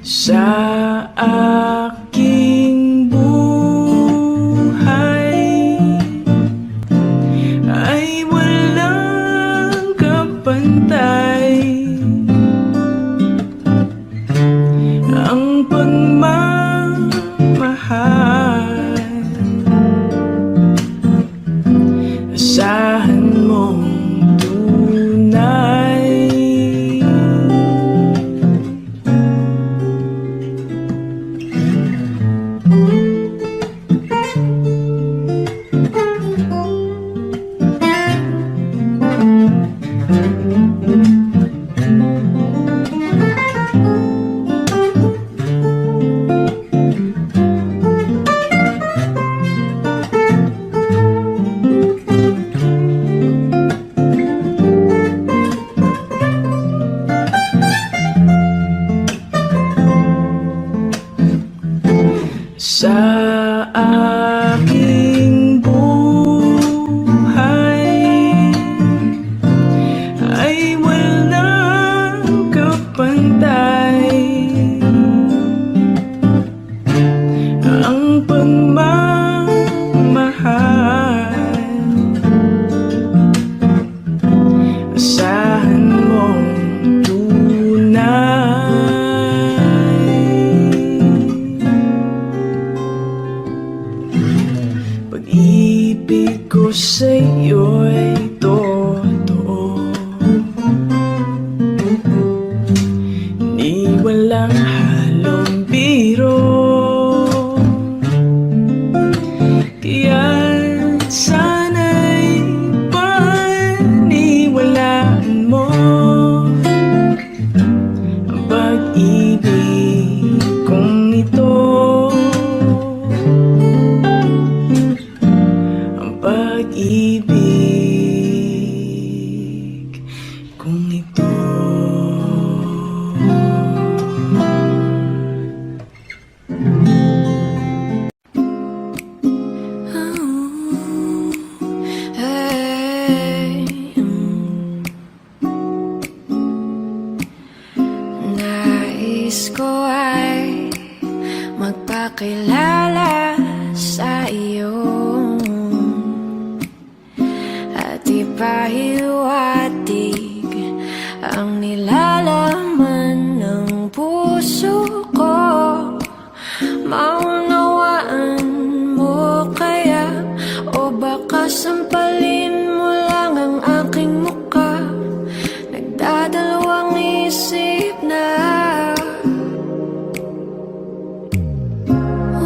Sa aking buhay ay walang kapantay ang pagmamahal. Asahan mong tunay. Sa aking buhay ay walang kapantay magpakilala sa iyo at ipahiwatig ang nilalaman ng puso ko. Maunawaan mo kaya o baka sampalin mo lang ang aking muka? Nagdadalawang isip na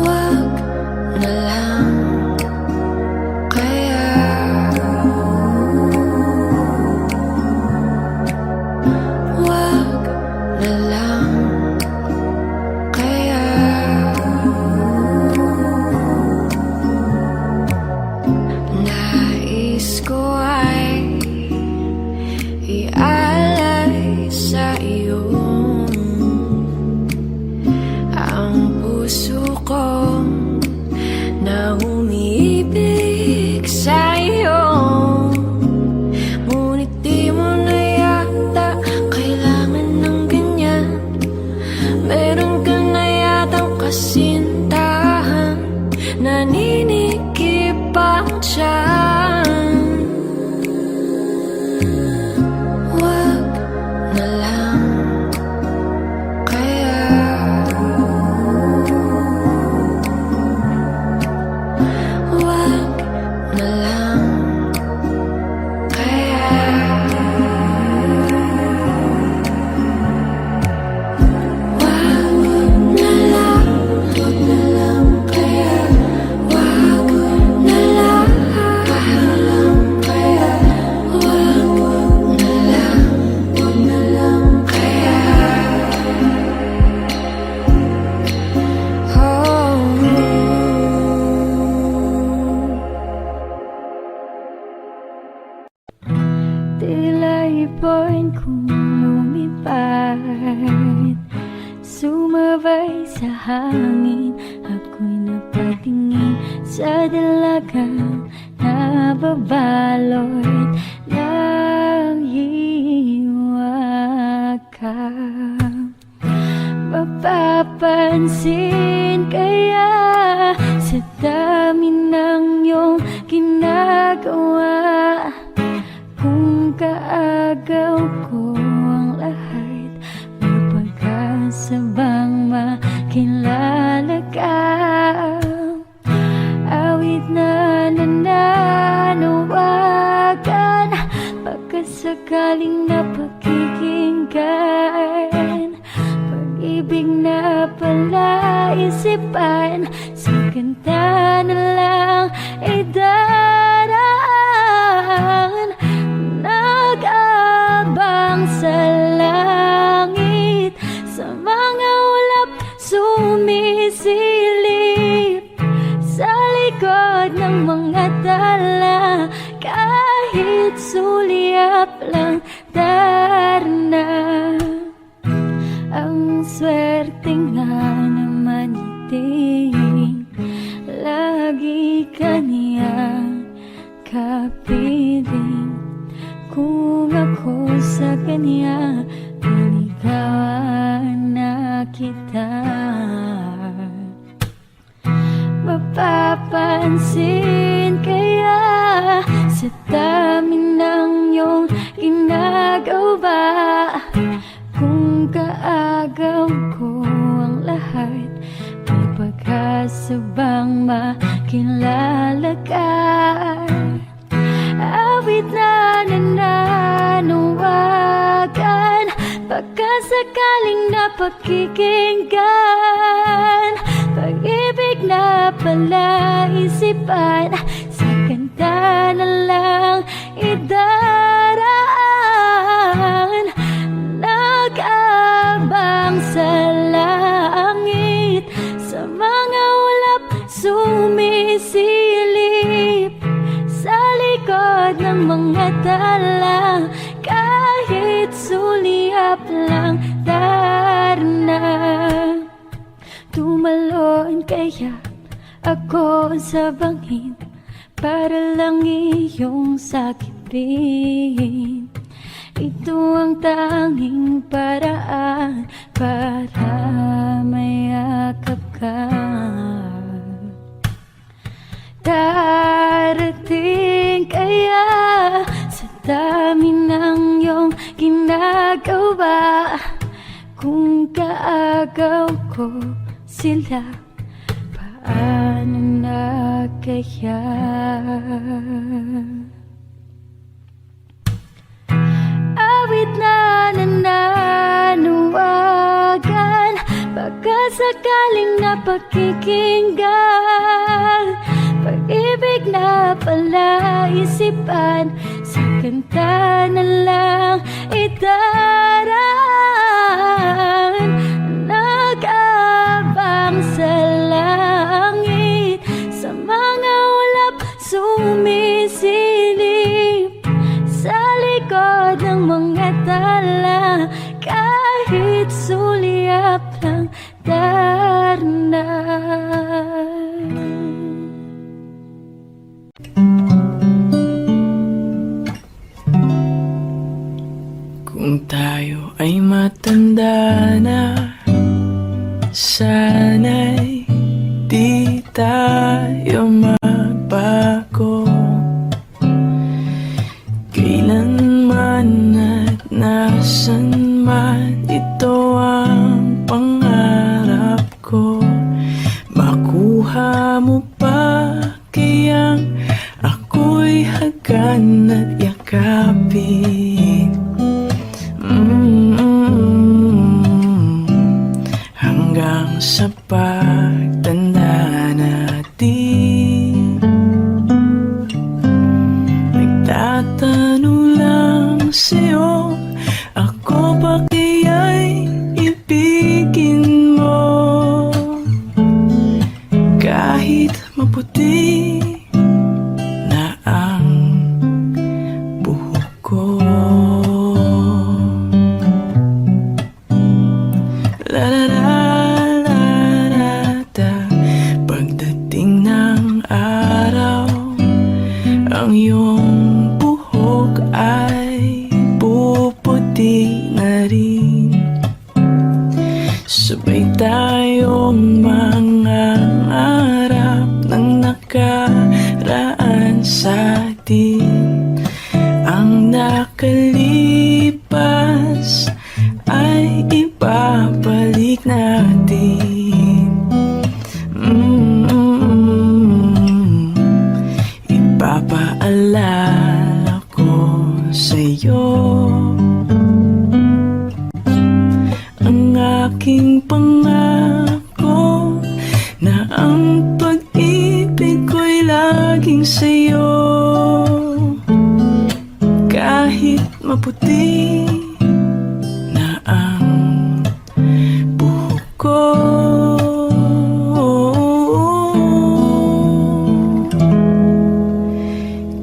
wag na lang kaya. Wag na lang kaya. Nais ko ay ialay sa iyo ang puso ko na umiibig sa iyo. Ngunit di mo na yata kailangan ng ganyan. Meron ka na yatang kasintahan, naninikip ang tiyan. Wag na lang kaya. Wag na lang kaya. Wag na lang kaya. Wag na lang kaya. Wag na lang kaya. Oh. Tila ipon kong lumipad, sumabay sa hangin. Ako'y napatingin sa dalagang nababalot ng hiwaga. Mapapansin kaya sa dami ng iyong ginagawa kung kaagaw ko ang lahat? May pag-asa bang makilala ka? Awit na nananawagan, pagkasakaling napakikinggan. Pag-ibig na palaisipan, sa kanta na lang idaraan. Nag-abang sa langit, sa mga ulap sumisilip, sa likod ng mga tala, kahit sulyap lang darna. Ang swerte nga naman iting lagi ka niya kapiling. Kung ako sa kanya, niligawan na kita. Mapapansin kaya sa dami ng iyong ginagawa kung kaagaw ko ang lahat? May pag-asa bang makilala ka? Awit na nananawagan, pagkasakaling napakikinggan. Pag-ibig na palaisipan, sa kanta na lang idaraan. Nag-abang sa langit, sa mga ulap sumisilip, sa likod ng mga tala, kahit sulyap lang darna. Tumalon kaya ako sa bangin para lang iyong sakipin. Ito ang tanging paraan para mayakap ka. Darating kaya sa dami ng iyong ginagawa, kung kaagaw ko sila, paano na kaya? Awit na nananawagan, baka sakaling napakikinggan, pag-ibig na palaisipan, sa kanta na lang idaraan. Nag-abang sa langit, sa mga ulap sumisilip, sa likod ng mga tala, kahit sulyap lang darna. Kung tayo ay matanda na, sana'y di tayo magbago. Kailanman at nasan man, ito ang pangarap ko. Makuha mo pa kayang ako'y hagan at yakapin. Hanggang sa pagtanda natin, nagtatanong lang sa'yo, ako ba kaya'y ibigin mo? Kahit maputi na ang buhok ko. Pagdating ng araw, ang iyong buhok ay puputi na rin. Sabay tayong mangangarap ng nakaraan sa atin. Ang nakalipas ay ibabalik natin. Ipapaalala ko sa'yo ang aking pangako, na ang pag-ibig ko'y laging sa'yo. Kahit maputi na ang buhok ko,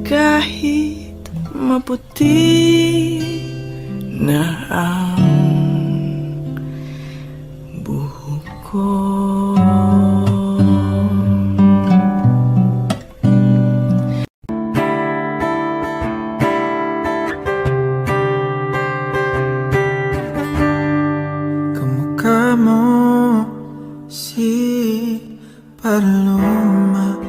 kahit maputi na ang buhok ko. Kamukha mo si Paloma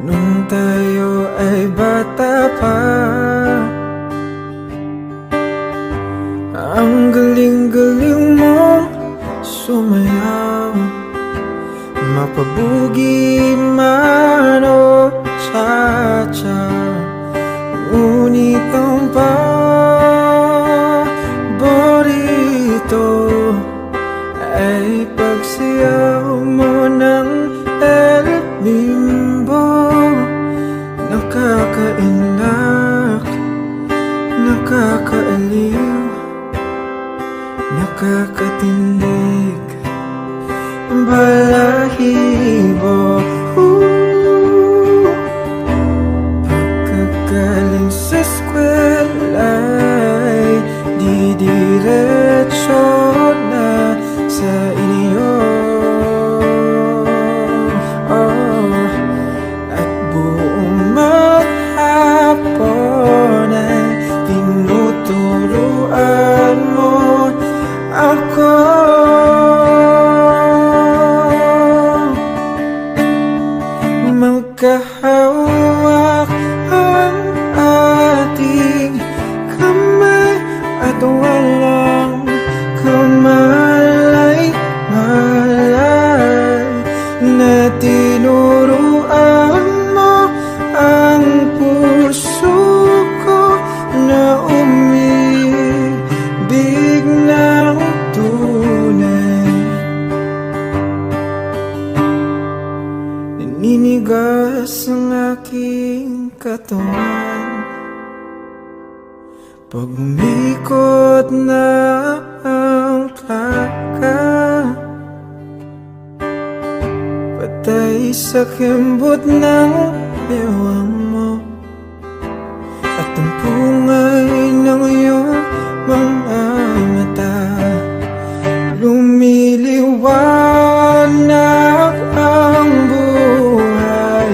nung tayo ay bata pa. Ang galing-galing mong sumayaw, mapabugi man o cha-cha. Ngunit ang paborito ay pagsayaw mo ng El Bimbo. Nakakainak, nakakaaliw, nakakatindig, balahibo. Pagkagaling sa eskwela'y didiretso na sa inyo. At buong maghapon ay tinuturuan mo ako. tigas ng aking katawan. Pag umikot na ang plaka, patay sa kimbot ng bewang mo at ang pungay ng iyong mga mata. Lumiliwanag ang buhay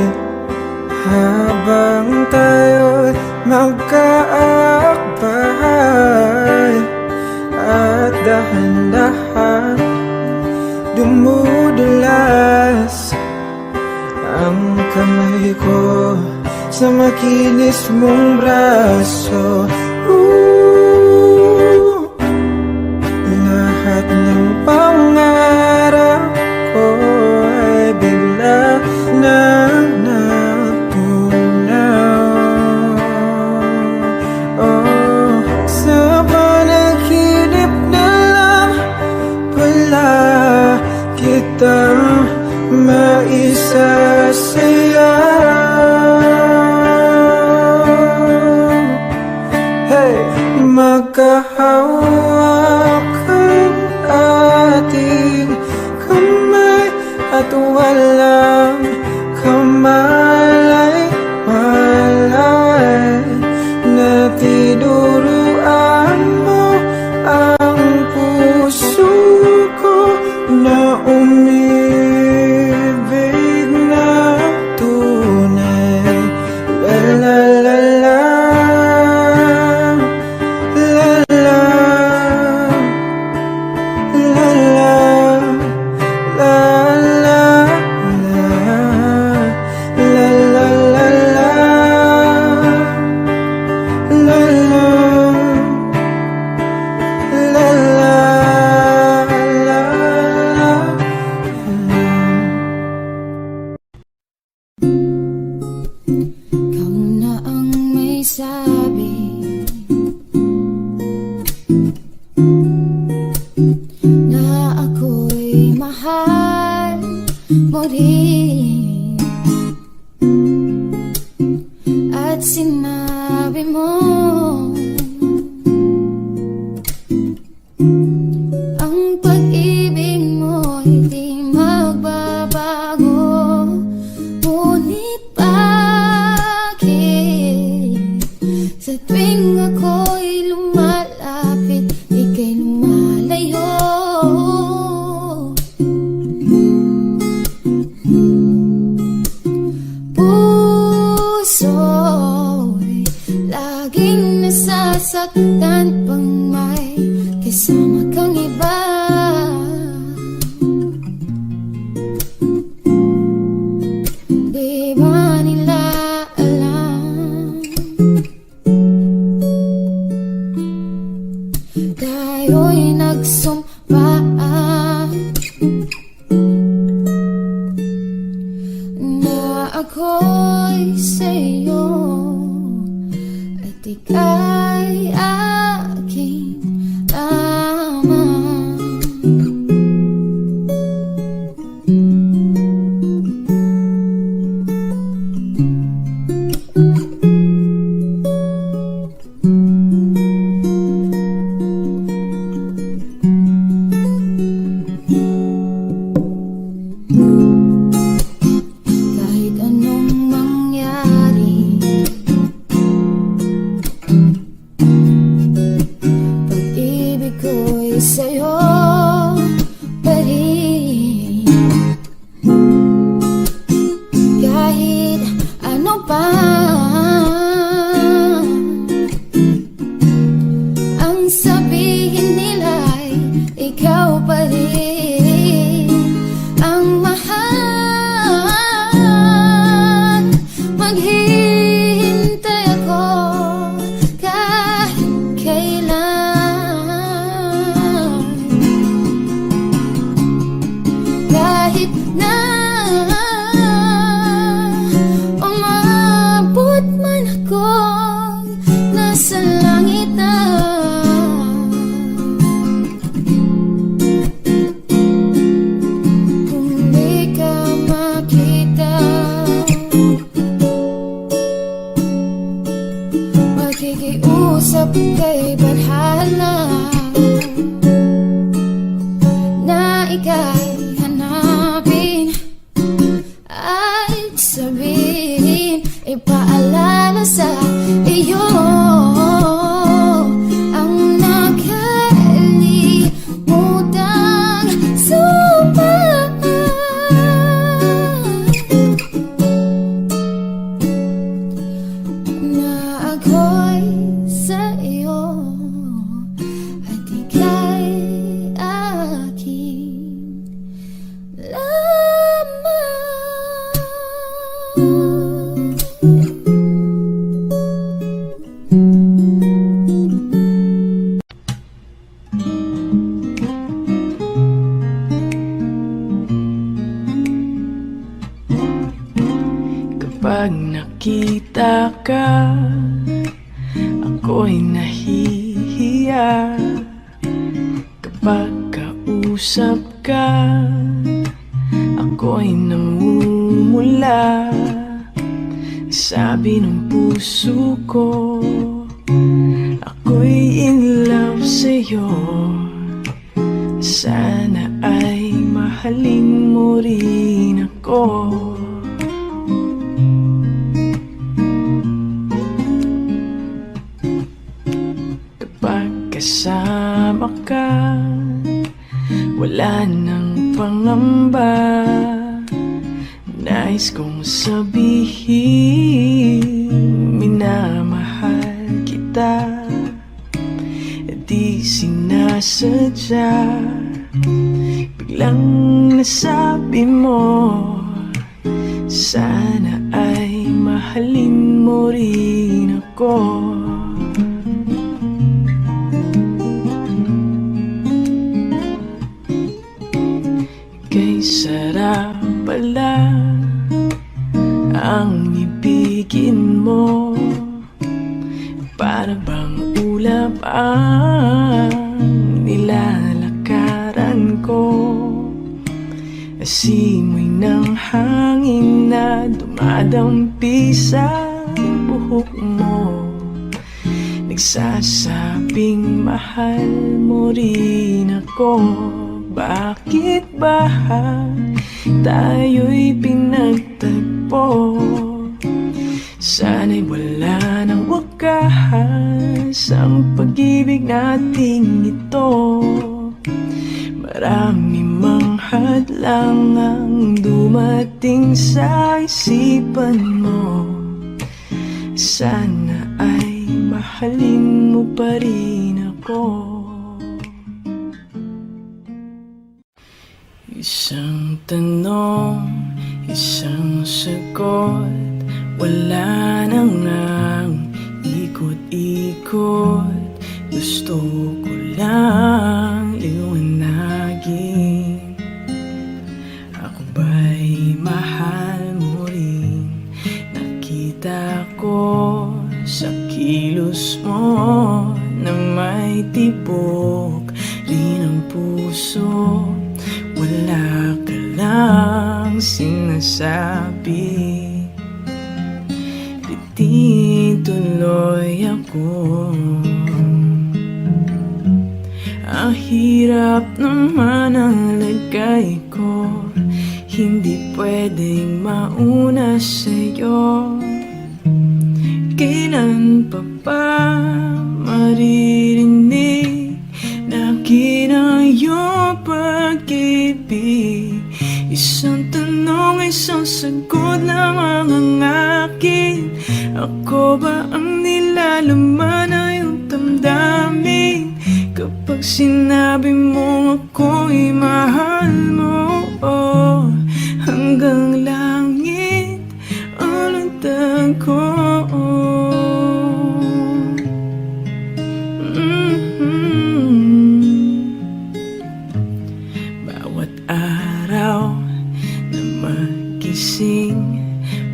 habang tayo'y magkaakbay, at dahan-dahan dumudulas ang kamay ko sa makinis mong braso. Lahat ng pangarap ko ay bigla nang natunaw. Oh, sa panaginip na lang pala kitang maisasayaw. Hey, magkahawakan ating kamay at walang kamalay-malay na tinuruan mo ang puso ko na umibig na tunay. La la la la, la la, la la, la la, la la, la la, la la, la la, Ikaw na ang may sabi na ako'y mahal mo rin, at sinabi mo ang pag-ibig mo'y di magbabago. Ngunit bakit sa tuwing ako'y lumalapit, ika'y lumalayo? Puso'y laging nasasaktan pang may kasama kang iba. Di ba nila alam tayo'y nagsumpaan na ako'y sa'yo at ika'y aking lamang. Kahit anong mangyari, pag-ibig ko'y sa'yo pa rin. Kahit ano pa ang sabihin nila'y ikaw pa rin ang mahal. Maghihintay ako kahit kailan, kahit na umabot man ako nasa langit na. Kung di ka makita, ika'y hanapin at sabihin, ipaalala sa iyo ang nakalimutang sumpa na ako'y sa iyo at ika'y akin Kapag nakita ka, ako'y nahihiya. Kapag kausap ka, ako'y namumula. Sabi ng puso ko, ako'y in love sa'yo. Sana ay mahalin mo rin ako. Kapag kasama ka, wala nang pangamba. Nais kong sabihin, minamahal kita. Di sinasadya, biglang nasabi mo, sana ay mahalin mo rin ako. Kay sarap pala ang ibigin mo, para bang ulap ang nilalakaran ko. Asimoy ng hangin na dumadampi sa buhok mo, nagsasabing mahal mo rin ako. Bakit ba tayo'y pinagtagpo? Sana'y wala nang wakas ang pag-ibig nating ito. Marami mang hadlang ang dumating sa isipan mo. Sana ay mahalin mo pa rin ako. Isang tanong, isang sagot, wala na ngang ikot-ikot. Gusto ko lang liwanagin, ako ba'y mahal mo rin? Nakita ko sa kilos mo na may tibok rin ang puso. Wala ka lang sinasabi, di tuloy ako. Ang hirap naman ang lagay ko, hindi pwedeng mauna sa'yo. Kailan pa ba maririnig na kinang iyong pag-ibig? Isang tanong, isang sagot lang ang akin. Ako ba ang nilalaman na iyong damdamin? Kapag sinabi mo ako'y mahal mo, oh, hanggang langit ang lantang ko. Bawat araw na magising,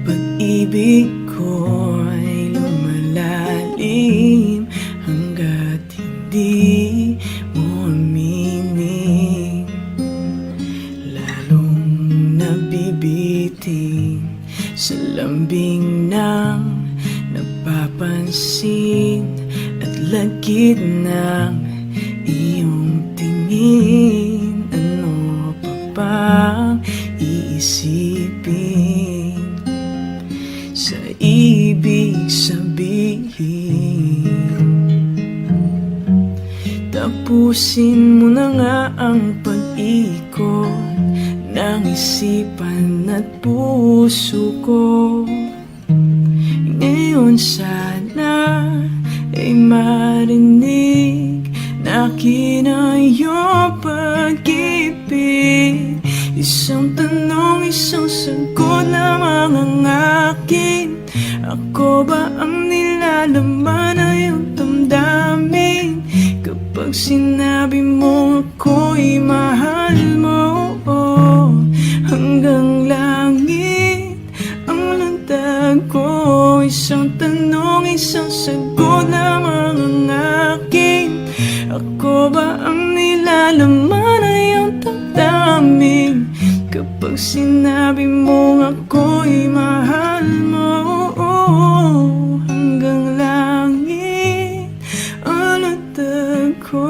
pag-ibig ko'y lumalalim hanggat hindi mo aminin. Lalong nabibiting sa lambing ng napapansin at lagid ng iyong tingin. Ano isipin sa ibig sabihin. Tapusin mo na nga ang pag-ikot ng isipan at puso ko. Ngayon sana ay marinig na akin ang iyong pag-ibig. Isang tanong, isang sagot lamang ang akin. Ako ba ang nilalaman na iyong damdamin? Kapag sinabi mo ako'y mahal mo, hanggang langit ang landag ko. Isang tanong, isang sagot lamang ang akin. Ako ba ang nilalaman na iyong damdamin? Kapag sinabi mo ako'y mahal mo, hanggang langit ang landag ko.